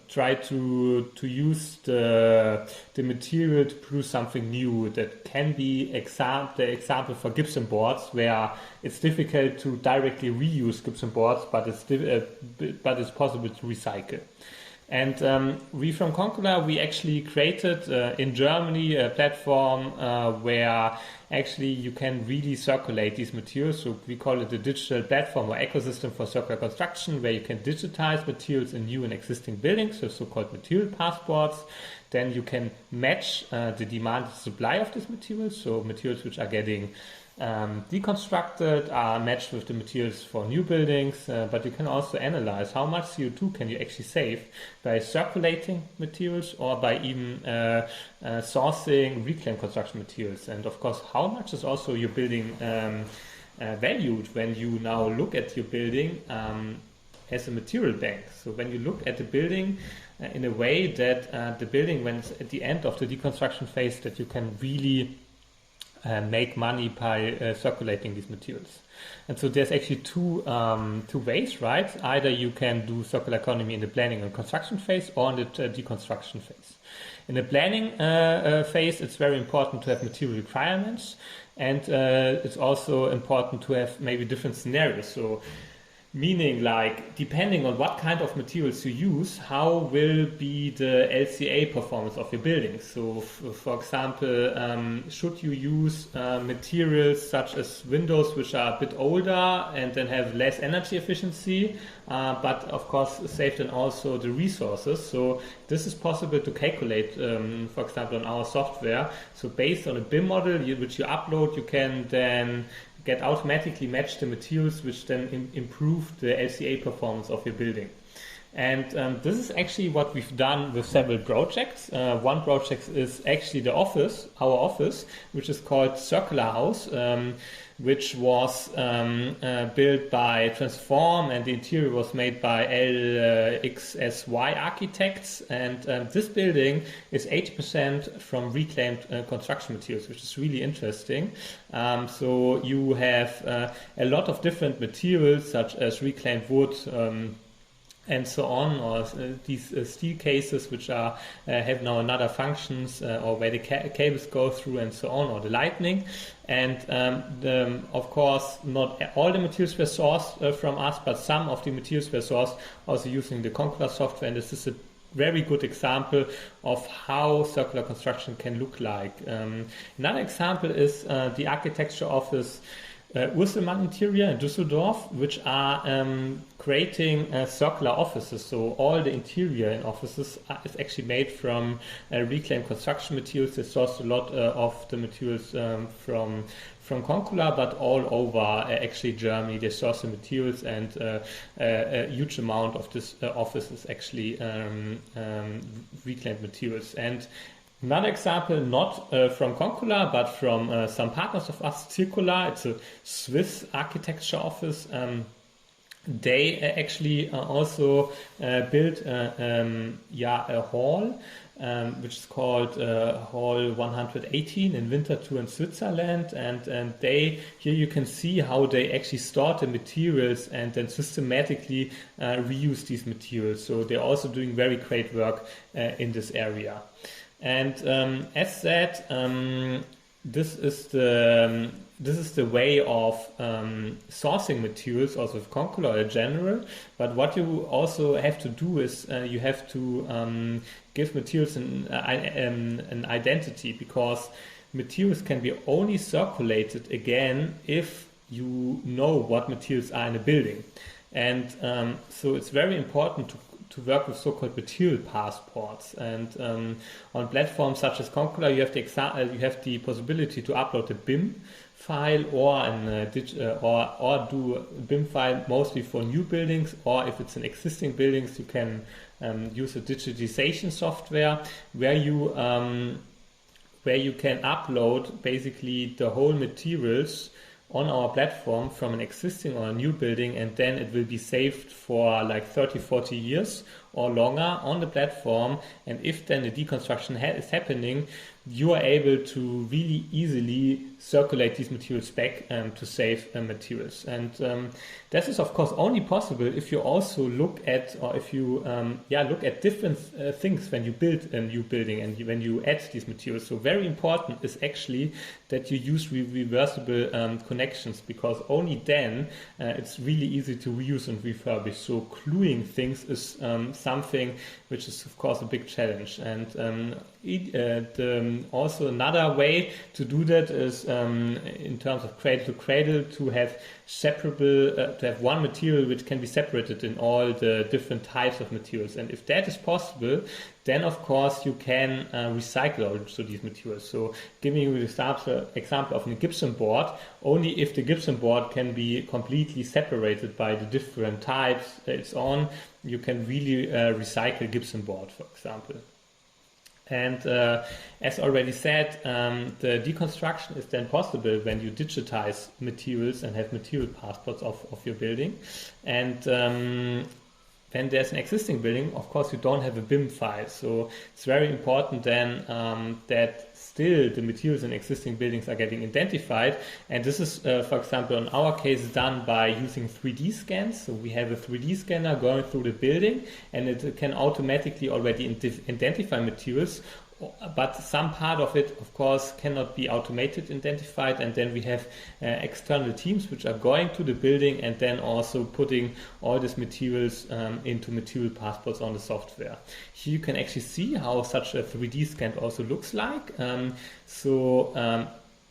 try to use the material to produce something new. That can be the example for gypsum boards, where it's difficult to directly reuse gypsum boards, but it's possible to recycle. And we from Concular, we actually created in Germany a platform where actually you can really circulate these materials. So we call it the digital platform or ecosystem for circular construction, where you can digitize materials in new and existing buildings, so so-called material passports. Then you can match the demand and supply of these materials. So materials which are getting deconstructed are matched with the materials for new buildings, but you can also analyze how much CO2 can you actually save by circulating materials or by even sourcing reclaimed construction materials. And of course, how much is also your building valued when you now look at your building as a material bank. So when you look at the building in a way that the building, when it's at the end of the deconstruction phase, that you can really make money by circulating these materials. And so there's actually two ways, right? Either you can do circular economy in the planning and construction phase, or in the deconstruction phase. In the planning phase, it's very important to have material requirements, and it's also important to have maybe different scenarios. So meaning, like, depending on what kind of materials you use, how will be the LCA performance of your building? So, for example, should you use materials such as windows which are a bit older and then have less energy efficiency, but of course save then also the resources? So this is possible to calculate, for example, on our software. So based on a BIM model which you upload, you can then automatically match the materials which then improve the LCA performance of your building. And this is actually what we've done with several projects. One project is actually our office, which is called Circular House, which was built by Transform, and the interior was made by LXSY Architects. And this building is 80% from reclaimed construction materials, which is really interesting. So you have a lot of different materials, such as reclaimed wood, and so on, or these steel cases which are have now another functions, or where the cables go through and so on, or the lightning. And of course, not all the materials were sourced from us, but some of the materials were sourced also using the Concular software. And this is a very good example of how circular construction can look like. Another example is the architecture office Urselmann Interior in Düsseldorf, which are creating circular offices. So all the interior in offices is actually made from reclaimed construction materials. They source a lot of the materials from Concular, but all over actually Germany. They source the materials, and a huge amount of this office is actually reclaimed materials. And another example, not from Concular, but from some partners of us, Circular. It's a Swiss architecture office. They actually also built a hall, which is called Hall 118 in Winterthur in Switzerland. And here you can see how they actually store the materials and then systematically reuse these materials. So they're also doing very great work in this area. And as said, this is the way of sourcing materials, also with Concular in general. But what you also have to do is you have to give materials an identity, because materials can be only circulated again if you know what materials are in a building. And so it's very important to work with so-called material passports. And on platforms such as Concular, you have the possibility to upload a BIM file or do a BIM file mostly for new buildings, or if it's in existing buildings, you can use a digitization software where you can upload basically the whole materials on our platform from an existing or a new building, and then it will be saved for like 30-40 years or longer on the platform. And if then a deconstruction is happening, you are able to really easily circulate these materials back to save materials. And this is of course only possible if you also look at, or if you look at different things when you build a new building and when you add these materials. So very important is actually that you use reversible connections, because only then it's really easy to reuse and refurbish. So gluing things is something which is of course a big challenge. And also another way to do that is in terms of cradle to cradle, to have separable, to have one material which can be separated in all the different types of materials. And if that is possible, then of course you can recycle also these materials. So giving you the example of a gypsum board, only if the gypsum board can be completely separated by the different types it's on, you can really recycle gypsum board, for example. And as already said, the deconstruction is then possible when you digitize materials and have material passports of your building. And when there's an existing building, of course, you don't have a BIM file. So it's very important then that still the materials in existing buildings are getting identified. And this is, for example, in our case, done by using 3D scans. So we have a 3D scanner going through the building, and it can automatically already identify materials. But some part of it, of course, cannot be automated identified, and then we have external teams which are going to the building and then also putting all these materials into material passports on the software. Here you can actually see how such a 3D scan also looks like.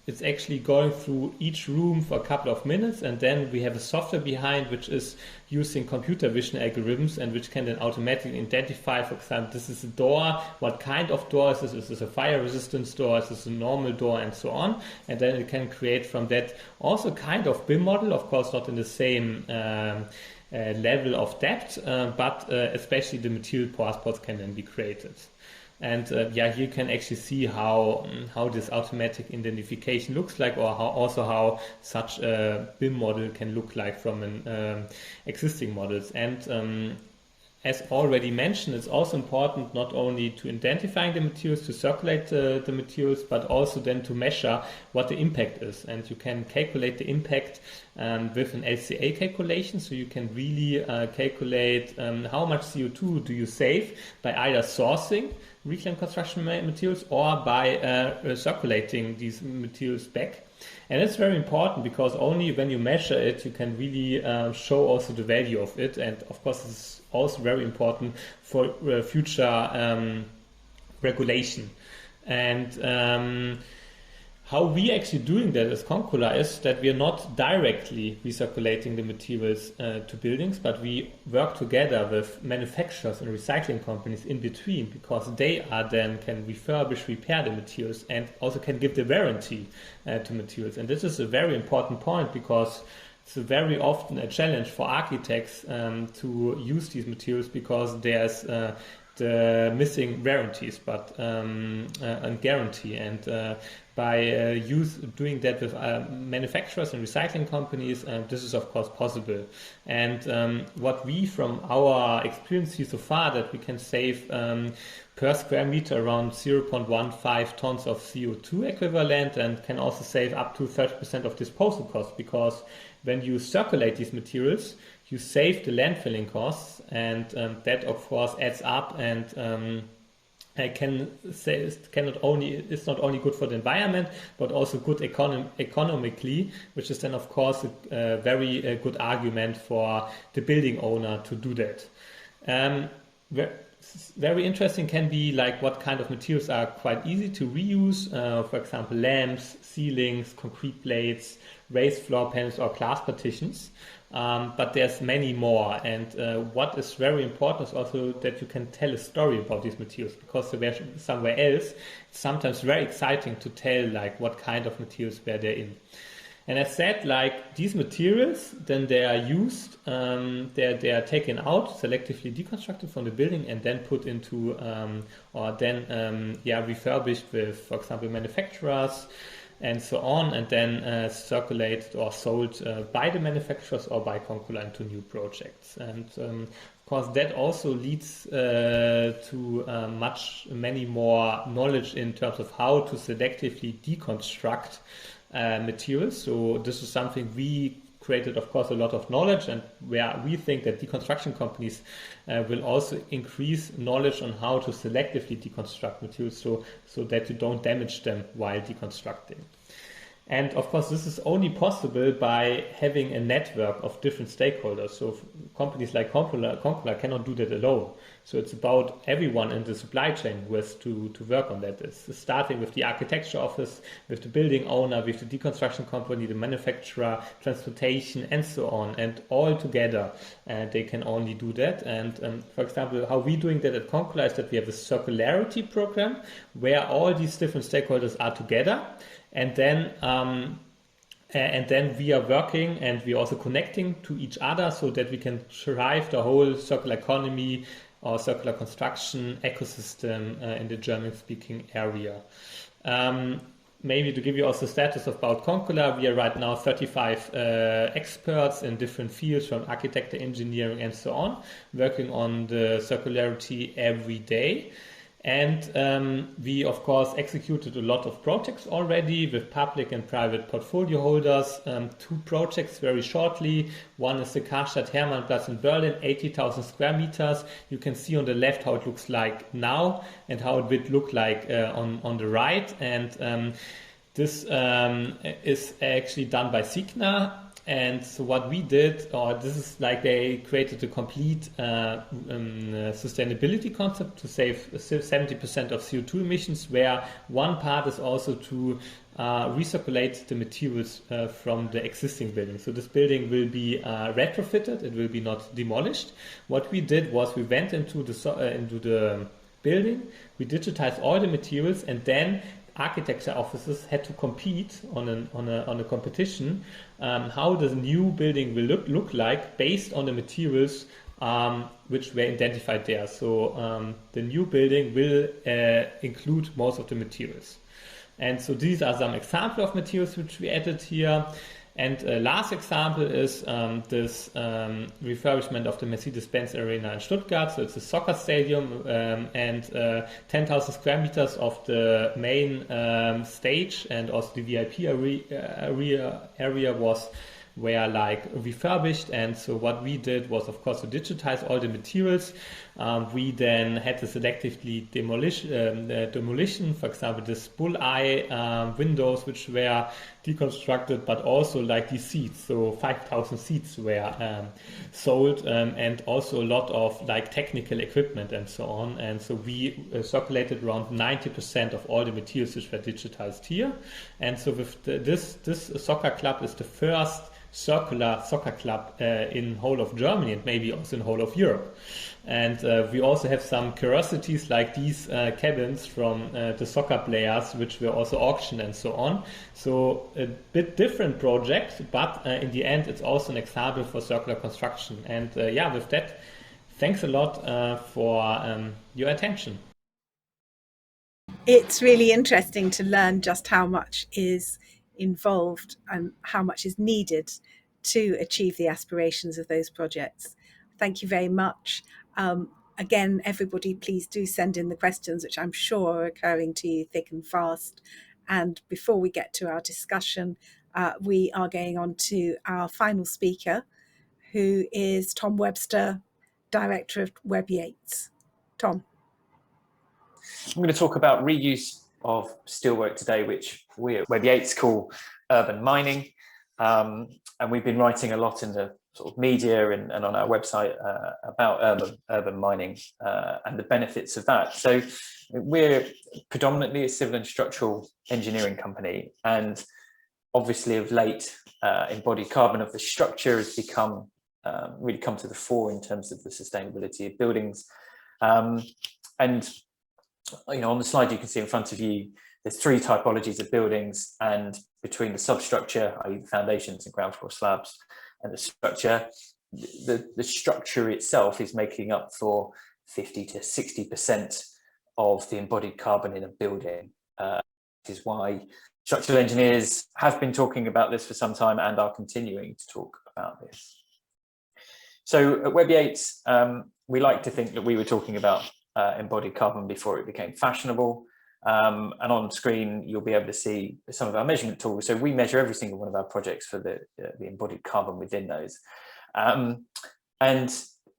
It's actually going through each room for a couple of minutes, and then we have a software behind which is using computer vision algorithms and which can then automatically identify, for example, this is a door, what kind of door is this? Is this a fire resistance door? Is this a normal door? And so on. And then it can create from that also kind of BIM model, of course not in the same level of depth, but especially the material passports can then be created. And here you can actually see how this automatic identification looks like, or how such a BIM model can look like from an existing models. And as already mentioned, it's also important not only to identifying the materials, to circulate the materials, but also then to measure what the impact is. And you can calculate the impact with an LCA calculation. So you can really calculate how much CO2 do you save by either sourcing reclaimed construction materials or by circulating these materials back. And it's very important because only when you measure it, you can really show also the value of it. And of course, it's also very important for future regulation. And how we actually doing that as Concular is that we are not directly recirculating the materials to buildings, but we work together with manufacturers and recycling companies in between, because they are then can refurbish, repair the materials, and also can give the warranty to materials. And this is a very important point, because it's very often a challenge for architects to use these materials, because there's the missing warranties, but and guarantee. And by doing that with manufacturers and recycling companies, this is of course possible. And what we from our experience see so far, that we can save per square meter around 0.15 tons of CO2 equivalent, and can also save up to 30% of disposal costs, because when you circulate these materials, you save the landfilling costs, and that of course adds up, and I can say it's not only good for the environment, but also good economically, which is then of course a very good argument for the building owner to do that. Very interesting can be like what kind of materials are quite easy to reuse, for example lamps, ceilings, concrete plates, raised floor panels or glass partitions. But there's many more, and what is very important is also that you can tell a story about these materials, because somewhere else it's sometimes very exciting to tell like what kind of materials were there in. And as said, like these materials, then they are used, they are taken out, selectively deconstructed from the building, and then put into refurbished with, for example, manufacturers and so on, and then circulated or sold by the manufacturers or by Concular into new projects. And of course, that also leads to many more knowledge in terms of how to selectively deconstruct materials. So this is something we created, of course, a lot of knowledge, and where we think that deconstruction companies will also increase knowledge on how to selectively deconstruct materials, so that you don't damage them while deconstructing. And of course, this is only possible by having a network of different stakeholders. So companies like Concular cannot do that alone. So it's about everyone in the supply chain who has to work on that. It's starting with the architecture office, with the building owner, with the deconstruction company, the manufacturer, transportation, and so on. And all together, they can only do that. And for example, how we're doing that at Concular is that we have a circularity program where all these different stakeholders are together. And then we are working, and we're also connecting to each other, so that we can drive the whole circular economy or circular construction ecosystem in the German-speaking area. Maybe to give you also status about Concular, we are right now 35 experts in different fields, from architecture, engineering, and so on, working on the circularity every day. And we, of course, executed a lot of projects already with public and private portfolio holders. 2 projects very shortly. One is the Karstadt Hermannplatz in Berlin, 80,000 square meters. You can see on the left how it looks like now and how it would look like on the right. And this is actually done by Signa. And so what we did, this is like they created a complete sustainability concept to save 70% of CO2 emissions, where one part is also to recirculate the materials from the existing building. So this building will be retrofitted, it will be not demolished. What we did was we went into the building, we digitized all the materials, and then architecture offices had to compete on a competition how the new building will look like based on the materials which were identified there. So the new building will include most of the materials. And so these are some examples of materials which we added here. And last example is this refurbishment of the Mercedes-Benz Arena in Stuttgart. So it's a soccer stadium, and 10,000 square meters of the main stage and also the VIP area was were like refurbished. And so what we did was, of course, to digitize all the materials. We then had to selectively demolition, for example, this bull's-eye windows, which were deconstructed, but also like these seats. So 5,000 seats were sold, and also a lot of like technical equipment and so on. And so we circulated around 90% of all the materials which were digitized here. And so with this soccer club is the first circular soccer club in whole of Germany, and maybe also in whole of Europe. And we also have some curiosities like these cabins from the soccer players, which were also auctioned and so on. So a bit different project, but in the end, it's also an example for circular construction. And yeah, with that, thanks a lot for your attention. It's really interesting to learn just how much is involved and how much is needed to achieve the aspirations of those projects. Thank you very much. Again, everybody, please do send in the questions, which I'm sure are occurring to you thick and fast. And before we get to our discussion, we are going on to our final speaker, who is Tom Webster, Director of WebbYates. Tom. I'm going to talk about reuse of steelwork today, which we at WebbYates call urban mining. And we've been writing a lot in the sort of media and on our website about urban mining and the benefits of that. So we're predominantly a civil and structural engineering company, and obviously of late embodied carbon of the structure has become really come to the fore in terms of the sustainability of buildings. And you know, on the slide you can see in front of you, there's three typologies of buildings, and between the substructure, i.e. the foundations and ground floor slabs, and the structure, the structure itself is making up for 50 to 60% of the embodied carbon in a building. This is why structural engineers have been talking about this for some time and are continuing to talk about this. So at WebbYates, we like to think that we were talking about embodied carbon before it became fashionable. And on screen, you'll be able to see some of our measurement tools. So we measure every single one of our projects for the embodied carbon within those. And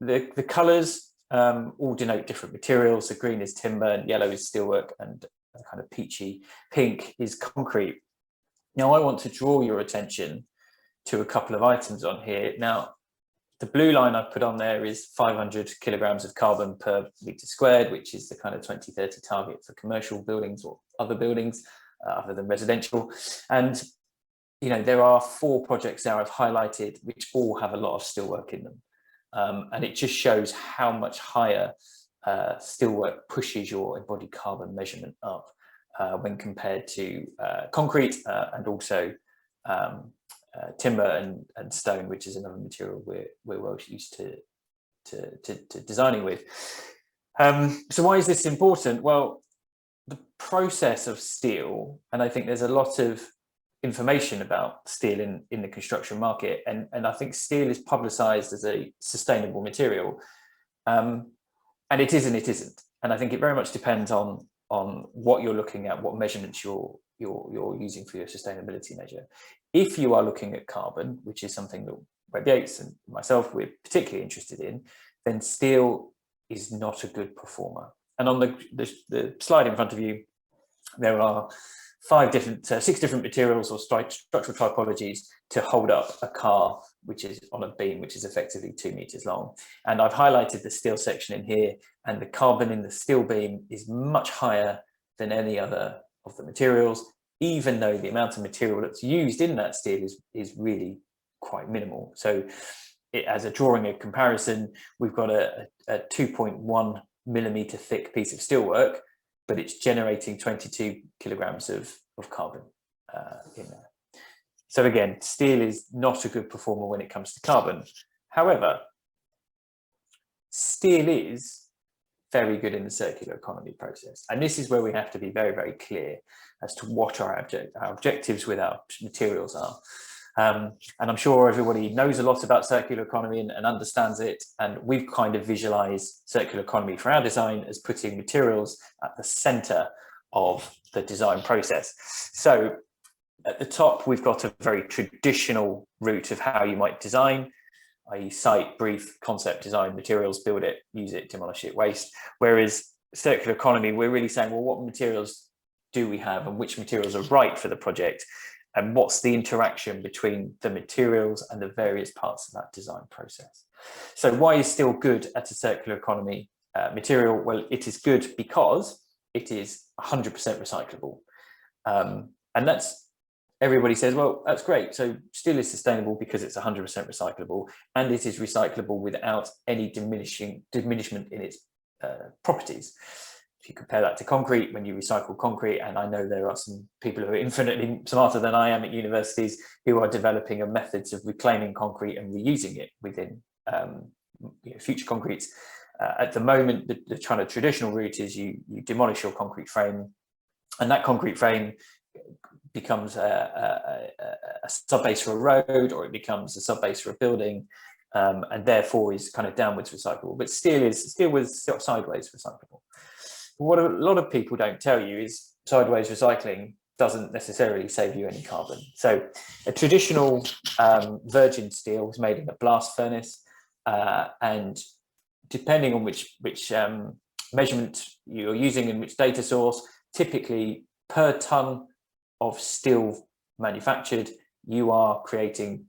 the colours all denote different materials. So green is timber, and yellow is steelwork, and a kind of peachy pink is concrete. Now, I want to draw your attention to a couple of items on here. Now, the blue line I've put on there is 500 kilograms of carbon per metre squared, which is the kind of 2030 target for commercial buildings or other buildings other than residential. And, you know, there are 4 projects there I've highlighted, which all have a lot of steelwork in them. And it just shows how much higher steelwork pushes your embodied carbon measurement up when compared to concrete and also timber and stone, which is another material we're well used to designing with. So why is this important? Well, the process of steel, and I think there's a lot of information about steel in the construction market, and I think steel is publicized as a sustainable material, and it is and it isn't. And I think it very much depends on what you're looking at, what measurements you're using for your sustainability measure. If you are looking at carbon, which is something that WebbYates and myself we're particularly interested in, then steel is not a good performer. And on the slide in front of you, there are 6 different materials or structural typologies to hold up a car, which is on a beam, which is effectively 2 meters long. And I've highlighted the steel section in here, and the carbon in the steel beam is much higher than any other of the materials, even though the amount of material that's used in that steel is really quite minimal. So as a drawing of comparison, we've got a 2.1 millimeter thick piece of steelwork, but it's generating 22 kilograms of carbon in there. So again, steel is not a good performer when it comes to carbon. However, steel is very good in the circular economy process. And this is where we have to be very, very clear as to what our objectives with our materials are. And I'm sure everybody knows a lot about circular economy and understands it. And we've kind of visualized circular economy for our design as putting materials at the center of the design process. So at the top, we've got a very traditional route of how you might design, i.e. site, brief, concept, design, materials, build it, use it, demolish it, waste. Whereas circular economy, we're really saying, well, what materials do we have and which materials are right for the project? And what's the interaction between the materials and the various parts of that design process? So why is steel good at a circular economy material? Well, it is good because it is 100% recyclable. And that's, everybody says, well, that's great. So steel is sustainable because it's 100% recyclable, and it is recyclable without any diminishment in its properties. If you compare that to concrete, when you recycle concrete, and I know there are some people who are infinitely smarter than I am at universities who are developing methods of reclaiming concrete and reusing it within future concretes. At the moment, the kind of traditional route is you demolish your concrete frame, and that concrete frame becomes a subbase for a road, or it becomes a subbase for a building, and therefore is kind of downwards recyclable. But steel was sideways recyclable. What a lot of people don't tell you is sideways recycling doesn't necessarily save you any carbon. So a traditional virgin steel is made in a blast furnace, and depending on which measurement you're using and which data source, typically per ton of steel manufactured, you are creating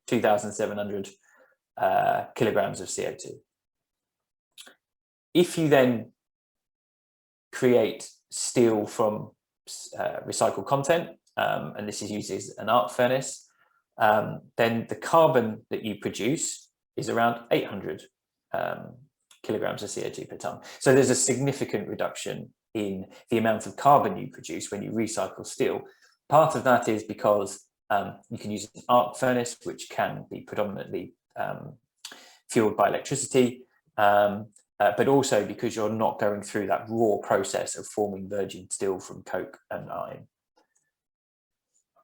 2,700 kilograms of CO2. If you then create steel from recycled content, and this is used as an arc furnace, then the carbon that you produce is around 800 kilograms of CO2 per ton. So there's a significant reduction in the amount of carbon you produce when you recycle steel. Part of that is because you can use an arc furnace, which can be predominantly fueled by electricity, but also because you're not going through that raw process of forming virgin steel from coke and iron.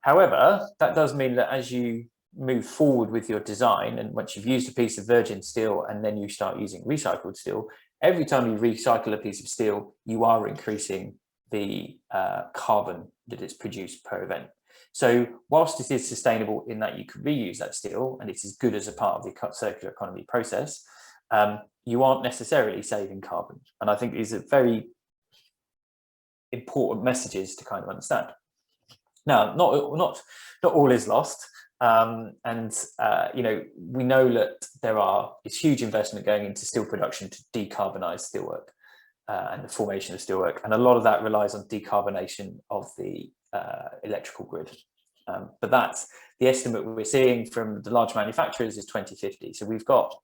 However, that does mean that as you move forward with your design, and once you've used a piece of virgin steel and then you start using recycled steel, every time you recycle a piece of steel, you are increasing the carbon that is produced per event. So whilst it is sustainable in that you can reuse that steel, and it is good as a part of the circular economy process, you aren't necessarily saving carbon. And I think these are very important messages to kind of understand. Now, not all is lost. You know, we know that there is huge investment going into steel production to decarbonize steelwork and the formation of steelwork, and a lot of that relies on decarbonation of the electrical grid. But that's the estimate we're seeing from the large manufacturers is 2050. So we've got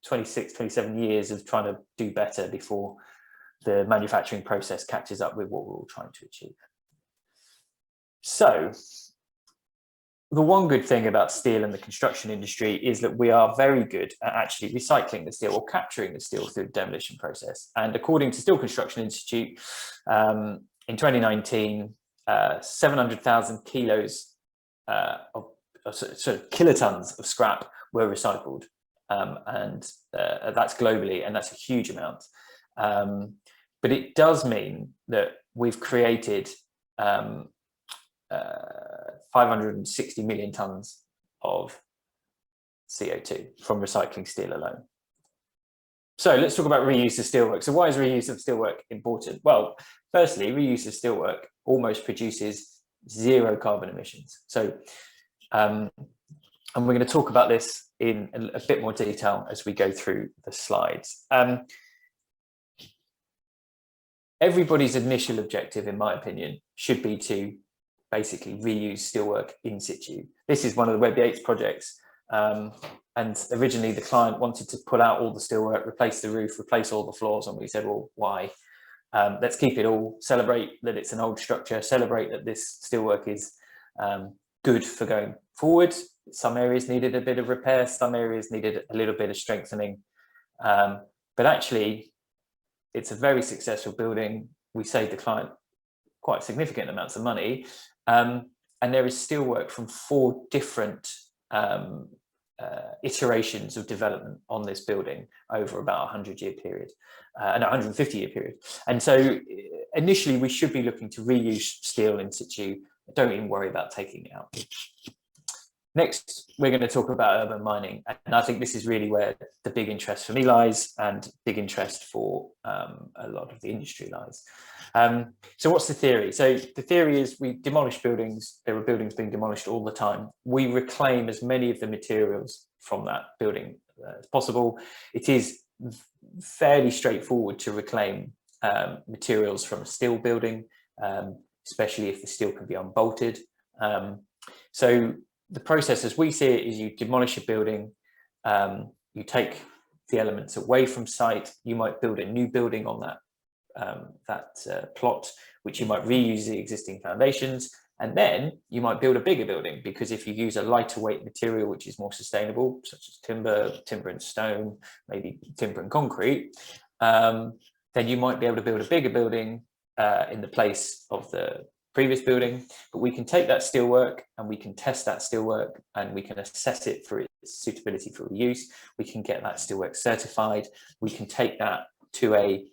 26, 27 years of trying to do better before the manufacturing process catches up with what we're all trying to achieve. So the one good thing about steel and the construction industry is that we are very good at actually recycling the steel or capturing the steel through the demolition process. And according to Steel Construction Institute, in 2019, 700,000 kilos kilotons of scrap were recycled. And that's globally, and that's a huge amount. But it does mean that we've created 560 million tons of CO2 from recycling steel alone. So let's talk about reuse of steelwork. So why is reuse of steelwork important? Well, firstly, reuse of steelwork almost produces zero carbon emissions. So, and we're going to talk about this in a bit more detail as we go through the slides. Everybody's initial objective, in my opinion, should be to basically reuse steelwork in situ. This is one of the WebbYates projects. And originally the client wanted to pull out all the steelwork, replace the roof, replace all the floors. And we said, well, why? Let's keep it all, celebrate that it's an old structure, celebrate that this steelwork is good for going forward. Some areas needed a bit of repair, some areas needed a little bit of strengthening. But actually, it's a very successful building. We saved the client quite significant amounts of money. And there is steelwork from 4 different iterations of development on this building over about a 100-year period, and a 150-year period. And so initially we should be looking to reuse steel in situ don't even worry about taking it out. Next, we're going to talk about urban mining, and I think this is really where the big interest for me lies, and big interest for a lot of the industry lies. So what's the theory? So the theory is we demolish buildings. There are buildings being demolished all the time. We reclaim as many of the materials from that building as possible. It is fairly straightforward to reclaim materials from a steel building, especially if the steel can be unbolted. So the process as we see it is you demolish a building, you take the elements away from site, you might build a new building on that plot, which you might reuse the existing foundations, and then you might build a bigger building, because if you use a lighter weight material which is more sustainable, such as timber and stone, maybe timber and concrete, then you might be able to build a bigger building in the place of the previous building. But we can take that steelwork and we can test that steelwork and we can assess it for its suitability for reuse. We can get that steelwork certified. We can take that to a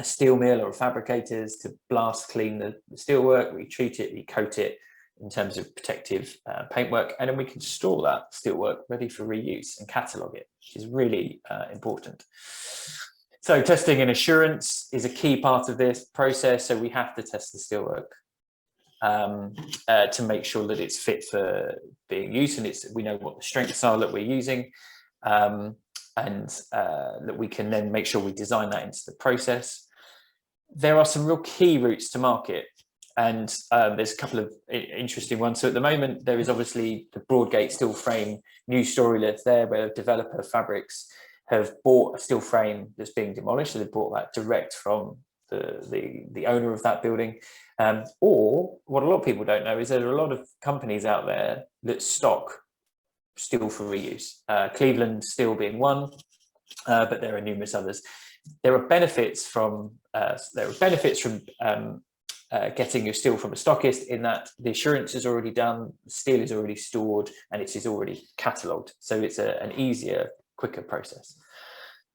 steel mill or fabricators to blast clean the steelwork, retreat it, recoat it in terms of protective paintwork, and then we can store that steelwork ready for reuse and catalogue it, which is really important. So testing and assurance is a key part of this process. So we have to test the steelwork to make sure that it's fit for being used, and we know what the strengths are that we're using, and that we can then make sure we design that into the process. There are some real key routes to market, and there's a couple of interesting ones. So at the moment, there is obviously the broad gate steel frame new story lift there, where developer fabrics have bought a steel frame that's being demolished, so they bought that direct from the owner of that building. Or what a lot of people don't know is there are a lot of companies out there that stock steel for reuse. Cleveland Steel being one, but there are numerous others. There are benefits from getting your steel from a stockist, in that the assurance is already done, the steel is already stored, and it is already catalogued. So it's an easier, quicker process.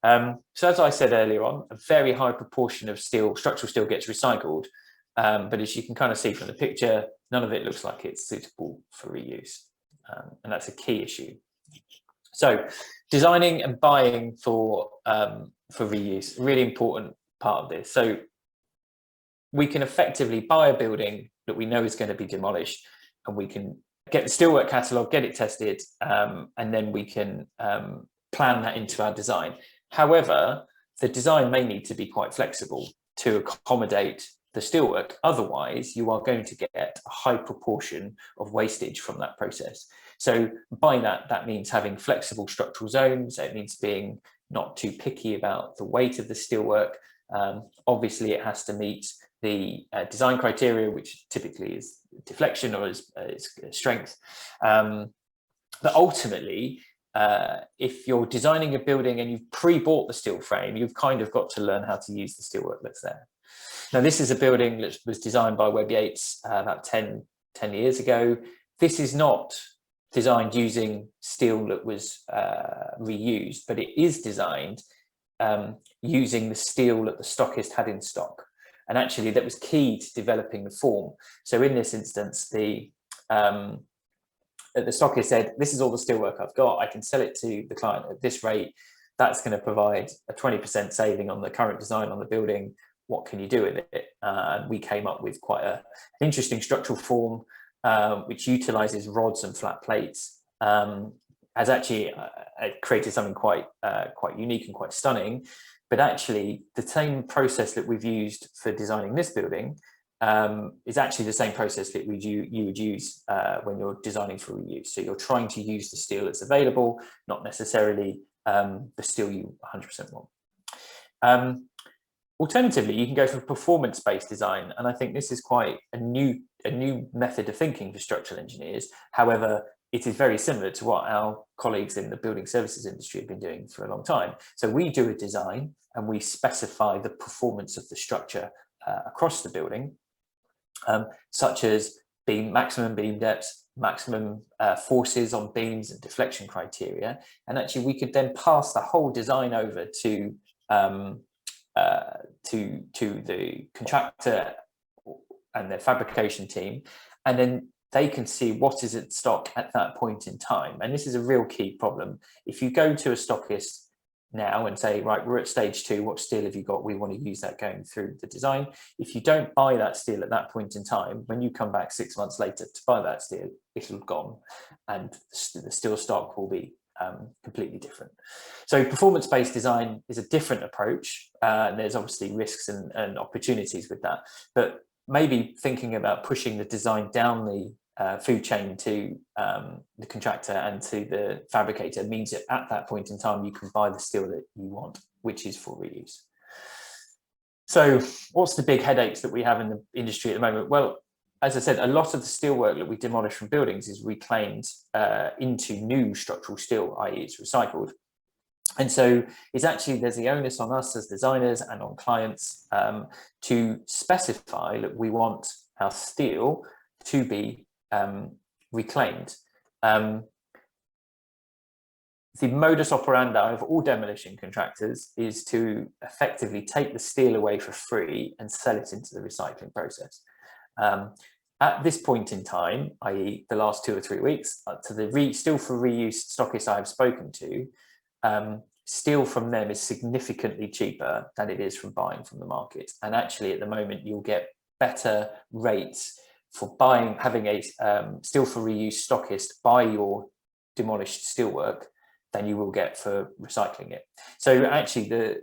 So as I said earlier on, a very high proportion of structural steel gets recycled, but as you can kind of see from the picture, none of it looks like it's suitable for reuse, and that's a key issue. So designing and buying for reuse, really important part of this. So we can effectively buy a building that we know is going to be demolished, and we can get the steelwork catalogue, get it tested, and then we can plan that into our design. However, the design may need to be quite flexible to accommodate the steelwork. Otherwise, you are going to get a high proportion of wastage from that process. So by that means having flexible structural zones. It means being not too picky about the weight of the steelwork. Obviously, it has to meet the design criteria, which typically is deflection or is strength. But ultimately, if you're designing a building and you've pre-bought the steel frame, you've kind of got to learn how to use the steelwork that's there. Now, this is a building that was designed by WebbYates about 10 years ago. This is not designed using steel that was reused, but it is designed using the steel that the stockist had in stock. And actually, that was key to developing the form. So in this instance, the stockist said, this is all the steelwork I've got. I can sell it to the client at this rate. That's going to provide a 20% saving on the current design on the building. What can you do with it? And we came up with quite an interesting structural form, which utilizes rods and flat plates. Has actually created something quite unique and quite stunning. But actually, the same process that we've used for designing this building is actually the same process that you would use when you're designing for reuse. So you're trying to use the steel that's available, not necessarily the steel you 100% want. Alternatively, you can go for performance-based design, and I think this is quite a new method of thinking for structural engineers. However, it is very similar to what our colleagues in the building services industry have been doing for a long time. So we do a design and we specify the performance of the structure across the building, such as maximum beam depths, maximum forces on beams and deflection criteria. And actually, we could then pass the whole design over to the contractor and their fabrication team, and then they can see what is in stock at that point in time. And this is a real key problem. If you go to a stockist now and say, right, we're at stage 2, what steel have you got? We want to use that going through the design. If you don't buy that steel at that point in time, when you come back 6 months later to buy that steel, it'll have gone, and the steel stock will be completely different. So performance-based design is a different approach, and there's obviously risks and opportunities with that, but maybe thinking about pushing the design down the food chain to the contractor and to the fabricator means that at that point in time you can buy the steel that you want, which is for reuse. So what's the big headaches that we have in the industry at the moment? Well, as I said, a lot of the steelwork that we demolish from buildings is reclaimed into new structural steel, i.e. it's recycled. And so it's actually, there's the onus on us as designers and on clients to specify that we want our steel to be reclaimed. The modus operandi of all demolition contractors is to effectively take the steel away for free and sell it into the recycling process. At this point in time, i.e. the last 2 or 3 weeks, to the steel for reuse stockists I have spoken to, steel from them is significantly cheaper than it is from buying from the market. And actually at the moment, you'll get better rates for having a steel for reuse stockist buy your demolished steelwork than you will get for recycling it. So actually the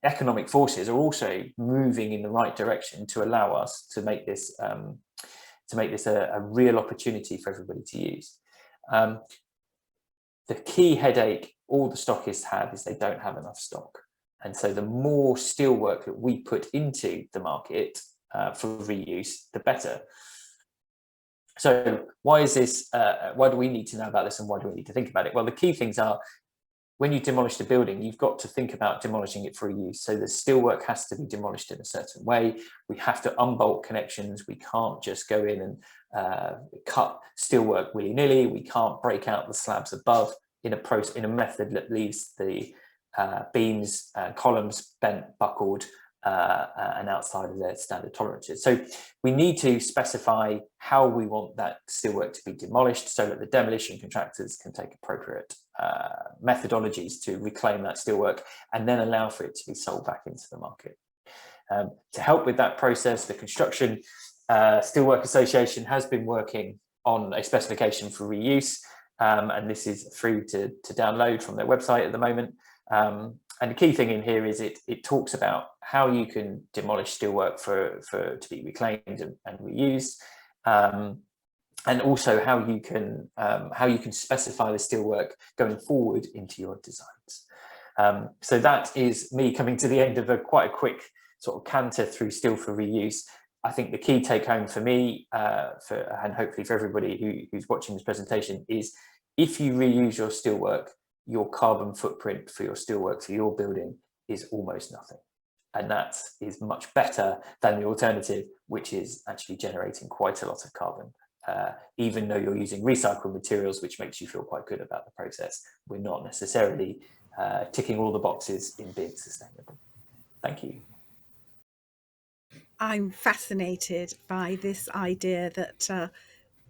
economic forces are also moving in the right direction to allow us to make this a real opportunity for everybody to use. The key headache all the stockists have is they don't have enough stock. And so the more steelwork that we put into the market for reuse, the better. So why is this, why do we need to know about this and why do we need to think about it? Well, the key things are, when you demolish the building, you've got to think about demolishing it for reuse. So the steelwork has to be demolished in a certain way. We have to unbolt connections. We can't just go in and cut steelwork willy-nilly. We can't break out the slabs above in a method that leaves the beams and columns bent, buckled, and outside of their standard tolerances. So we need to specify how we want that steelwork to be demolished so that the demolition contractors can take appropriate methodologies to reclaim that steelwork and then allow for it to be sold back into the market. To help with that process, the Construction Steelwork Association has been working on a specification for reuse, and this is free to download from their website at the moment. And the key thing in here is it talks about how you can demolish steelwork to be reclaimed and reused, and also how you can specify the steelwork going forward into your designs. So that is me coming to the end of quite a quick sort of canter through steel for reuse. I think the key take home for me, and hopefully for everybody who's watching this presentation, is if you reuse your steelwork, your carbon footprint for your steelwork for your building is almost nothing. And that is much better than the alternative, which is actually generating quite a lot of carbon. Even though you're using recycled materials, which makes you feel quite good about the process, we're not necessarily ticking all the boxes in being sustainable. Thank you. I'm fascinated by this idea that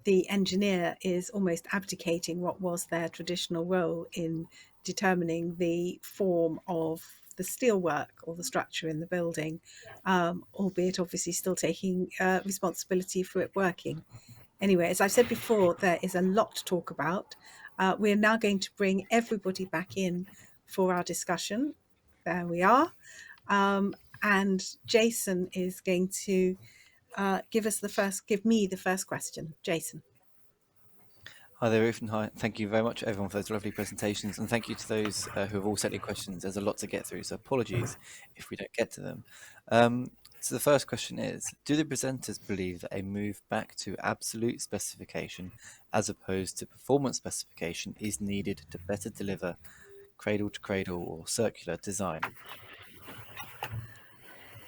the engineer is almost abdicating what was their traditional role in determining the form of the steelwork or the structure in the building, albeit obviously still taking responsibility for it working. Anyway, as I've said before, there is a lot to talk about. We're now going to bring everybody back in for our discussion. There we are. And Jason is going to give me the first question. Jason. Hi there, Ruth, and hi. Thank you very much, everyone, for those lovely presentations, and thank you to those who have all sent in questions. There's a lot to get through, so apologies if we don't get to them. So the first question is, do the presenters believe that a move back to absolute specification as opposed to performance specification is needed to better deliver cradle-to-cradle or circular design?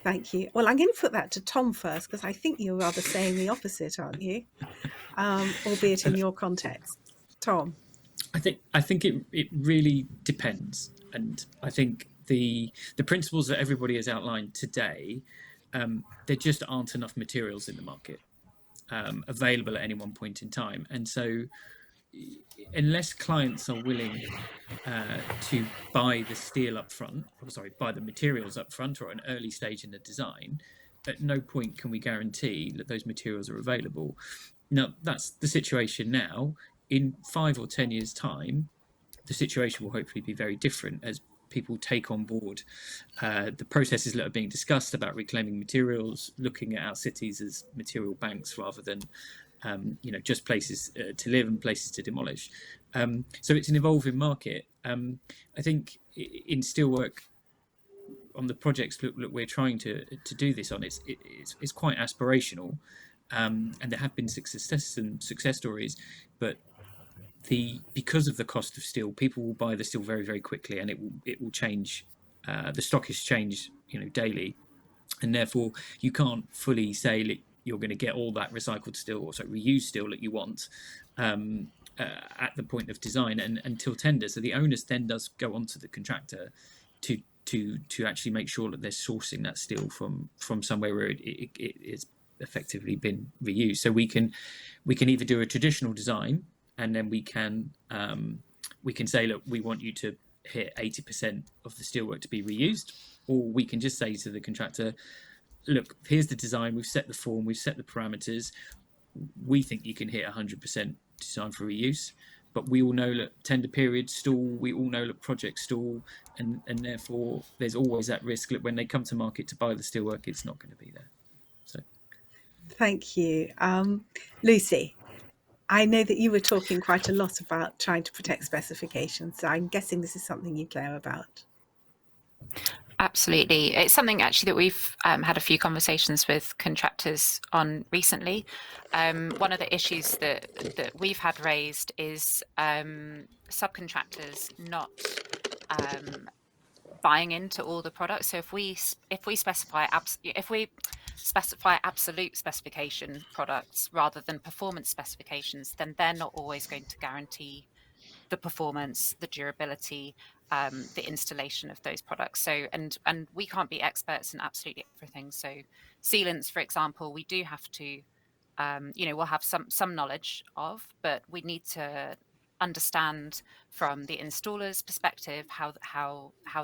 Thank you. Well, I'm going to put that to Tom first, because I think you're rather saying the opposite, aren't you? Albeit in your context. Tom. I think it really depends, and I think the principles that everybody has outlined today, there just aren't enough materials in the market. available at any one point in time. And so unless clients are willing to buy the steel up front, buy the materials up front or at an early stage in the design, at no point can we guarantee that those materials are available. Now, that's the situation now. In 5 or 10 years' time, the situation will hopefully be very different as people take on board the processes that are being discussed about reclaiming materials, looking at our cities as material banks rather than just places to live and places to demolish. So it's an evolving market. I think in steelwork, on the projects that we're trying to do this on, it's quite aspirational, and there have been success stories, but because of the cost of steel, people will buy the steel very, very quickly, and it will change. The stock is changed, daily, and therefore you can't fully say that you're going to get all that recycled steel or reused steel that you want at the point of design and until tender. So the onus then does go on to the contractor to actually make sure that they're sourcing that steel from somewhere where it is effectively been reused. So we can either do a traditional design, and then we can say, look, we want you to hit 80% of the steelwork to be reused, or we can just say to the contractor, look, here's the design, we've set the form, we've set the parameters, we think you can hit 100% design for reuse, but we all know that tender periods stall, we all know that projects stall, and therefore there's always that risk that when they come to market to buy the steelwork, it's not going to be there. So, thank you. Lucy, I know that you were talking quite a lot about trying to protect specifications, so I'm guessing this is something you care about. Absolutely. It's something actually that we've had a few conversations with contractors on recently. One of the issues that we've had raised is subcontractors not buying into all the products. So if we specify absolute specification products rather than performance specifications, then they're not always going to guarantee the performance, the durability, the installation of those products. So, and we can't be experts in absolutely everything. So sealants, for example, we do have to, we'll have some knowledge of, but we need to understand from the installer's perspective how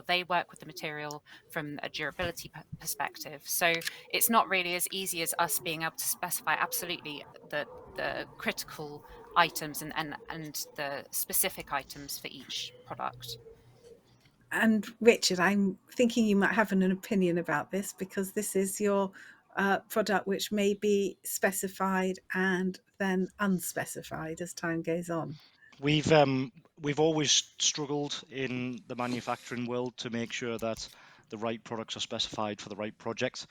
they work with the material from a durability perspective. So it's not really as easy as us being able to specify absolutely the critical items and the specific items for each product. And Richard, I'm thinking you might have an opinion about this, because this is your product which may be specified and then unspecified as time goes on. We've always struggled in the manufacturing world to make sure that the right products are specified for the right project.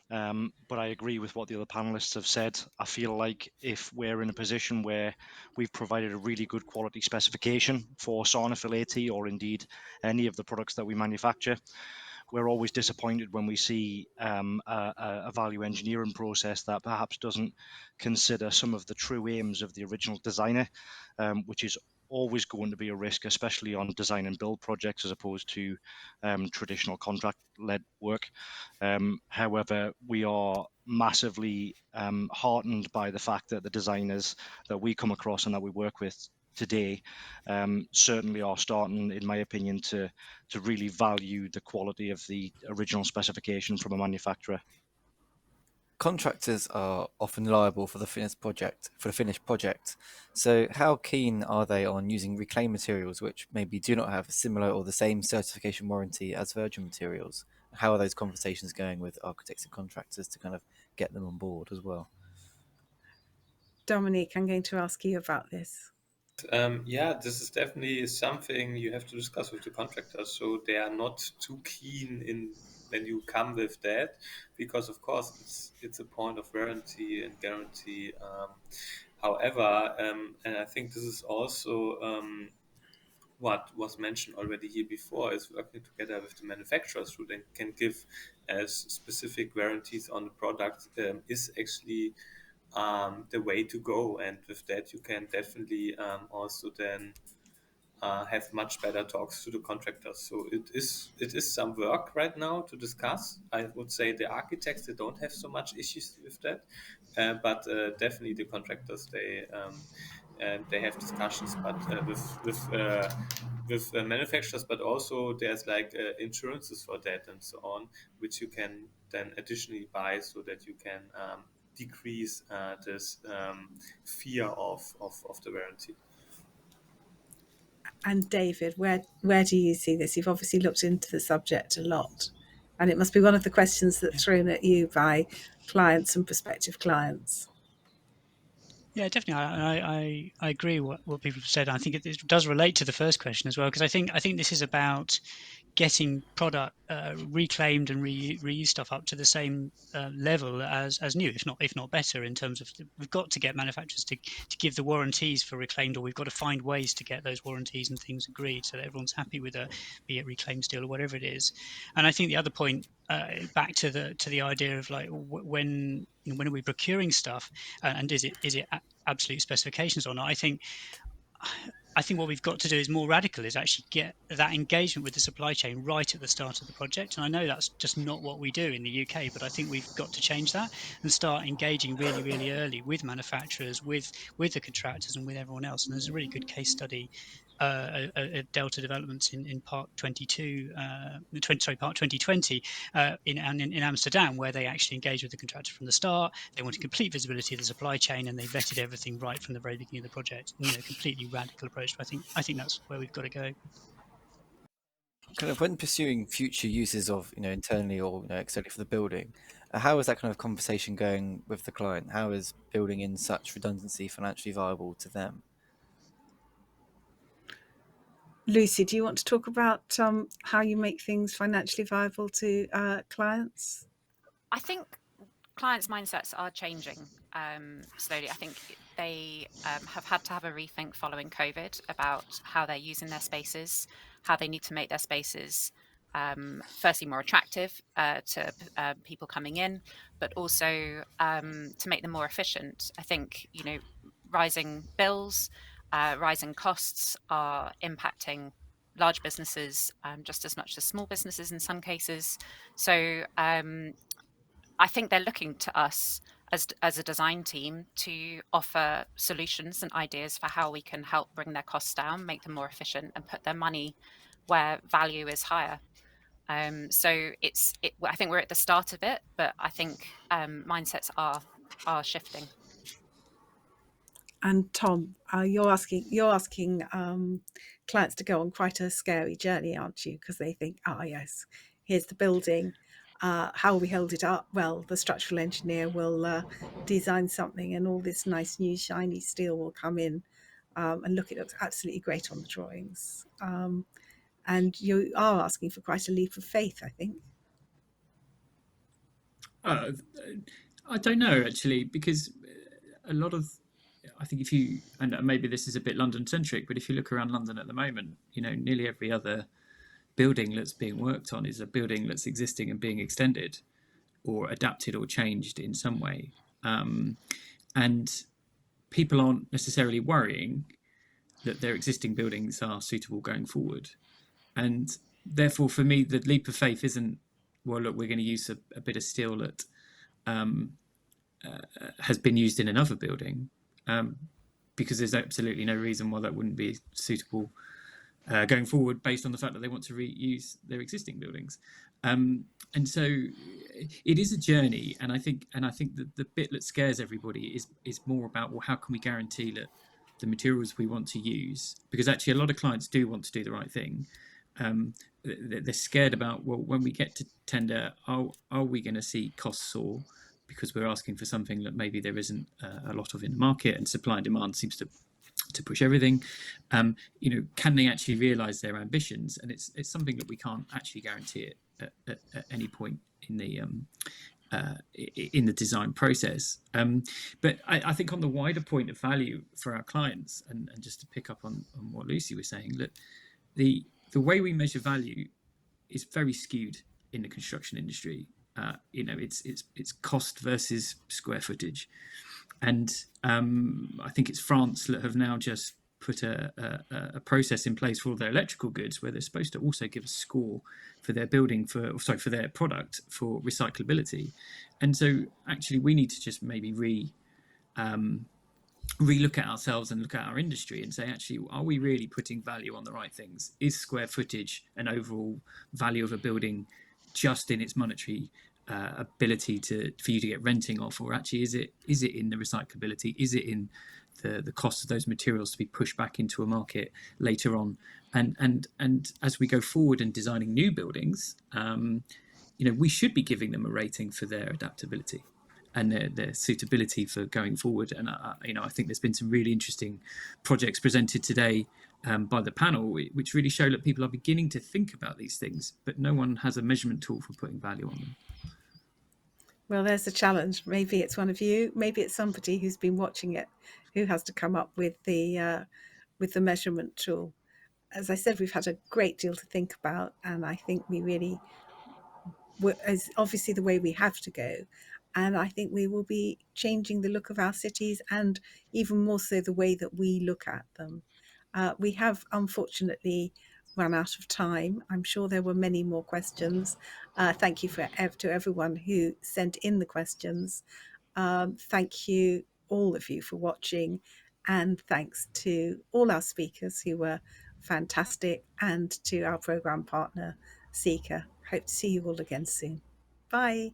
But I agree with what the other panelists have said. I feel like if we're in a position where we've provided a really good quality specification for Sarnafil AT, or indeed any of the products that we manufacture, we're always disappointed when we see a value engineering process that perhaps doesn't consider some of the true aims of the original designer, which is always going to be a risk, especially on design and build projects as opposed to traditional contract-led work. However, we are massively heartened by the fact that the designers that we come across and that we work with today certainly are starting, in my opinion, to really value the quality of the original specification from a manufacturer. Contractors are often liable for the finished project. So how keen are they on using reclaimed materials which maybe do not have a similar or the same certification warranty as virgin materials? How are those conversations going with architects and contractors to kind of get them on board as well? Dominique, I'm going to ask you about this. This is definitely something you have to discuss with the contractors, so they are not too keen in when you come with that, because of course it's a point of warranty and guarantee. However, and I think this is also what was mentioned already here before, is working together with the manufacturers who then can give as specific warranties on the product is actually the way to go, and with that you can definitely also then have much better talks to the contractors. So it is some work right now to discuss. I would say the architects, they don't have so much issues with that, but definitely the contractors, they have discussions, but with manufacturers, but also there's like insurances for that and so on, which you can then additionally buy so that you can decrease this fear of the warranty. And David, where do you see this? You've obviously looked into the subject a lot, and it must be one of the questions that's thrown at you by clients and prospective clients. Yeah, definitely. I agree what people have said. I think it does relate to the first question as well, because I think this is about getting product reclaimed and reused stuff up to the same level as new, if not better, in terms of we've got to get manufacturers to give the warranties for reclaimed, or we've got to find ways to get those warranties and things agreed so that everyone's happy with be it reclaimed steel or whatever it is. And I think the other point, back to the idea of like when are we procuring stuff, and is it absolute specifications or not? I think what we've got to do is more radical, is actually get that engagement with the supply chain right at the start of the project. And I know that's just not what we do in the UK, but I think we've got to change that and start engaging really, really early with manufacturers, with the contractors and with everyone else. And there's a really good case study, Delta Developments in Park 22, Park 2020 in Amsterdam, where they actually engaged with the contractor from the start. They wanted complete visibility of the supply chain, and they vetted everything right from the very beginning of the project. Completely radical approach. But I think that's where we've got to go. Kind of when pursuing future uses of internally or externally for the building, how is that kind of conversation going with the client? How is building in such redundancy financially viable to them? Lucy, do you want to talk about how you make things financially viable to clients? I think clients' mindsets are changing slowly. I think they have had to have a rethink following COVID about how they're using their spaces, how they need to make their spaces firstly more attractive to people coming in, but also to make them more efficient. I think rising bills, rising costs are impacting large businesses just as much as small businesses in some cases. So I think they're looking to us as a design team to offer solutions and ideas for how we can help bring their costs down, make them more efficient, and put their money where value is higher. So I think we're at the start of it, but I think mindsets are shifting. And Tom, you're asking clients to go on quite a scary journey, aren't you? Because they think, yes, here's the building. How will we hold it up? Well, the structural engineer will design something, and all this nice new shiny steel will come in, and look, it looks absolutely great on the drawings. And you are asking for quite a leap of faith, I think. I don't know, actually, because a lot of, I think and maybe this is a bit London centric, but if you look around London at the moment, nearly every other building that's being worked on is a building that's existing and being extended or adapted or changed in some way. And people aren't necessarily worrying that their existing buildings are suitable going forward. And therefore, for me, the leap of faith isn't, well, look, we're going to use a bit of steel that has been used in another building, because there's absolutely no reason why that wouldn't be suitable going forward, based on the fact that they want to reuse their existing buildings. And so it is a journey, and I think that the bit that scares everybody is more about, well, how can we guarantee that the materials we want to use, because actually a lot of clients do want to do the right thing. They're scared about, well, when we get to tender, are we going to see costs soar because we're asking for something that maybe there isn't a lot of in the market, and supply and demand seems to push everything. Can they actually realise their ambitions? And it's something that we can't actually guarantee it at any point in the design process. But I think on the wider point of value for our clients, and just to pick up on what Lucy was saying, that the way we measure value is very skewed in the construction industry. It's cost versus square footage. And I think it's France that have now just put a process in place for all their electrical goods where they're supposed to also give a score for their building for their product for recyclability. And so actually we need to just maybe relook at ourselves and look at our industry and say, actually, are we really putting value on the right things? Is square footage and overall value of a building just in its monetary ability for you to get renting off, or actually is it in the recyclability? Is it in the cost of those materials to be pushed back into a market later on? And as we go forward in designing new buildings, we should be giving them a rating for their adaptability and their suitability for going forward. And I think there's been some really interesting projects presented today by the panel, which really show that people are beginning to think about these things, but no one has a measurement tool for putting value on them. Well, there's a challenge. Maybe it's one of you, maybe it's somebody who's been watching it, who has to come up with the measurement tool. As I said, we've had a great deal to think about, and I think we really, is obviously the way we have to go. And I think we will be changing the look of our cities, and even more so the way that we look at them. We have unfortunately run out of time. I'm sure there were many more questions. Thank you to everyone who sent in the questions. Thank you, all of you, for watching, and thanks to all our speakers who were fantastic, and to our programme partner, Sika. Hope to see you all again soon. Bye.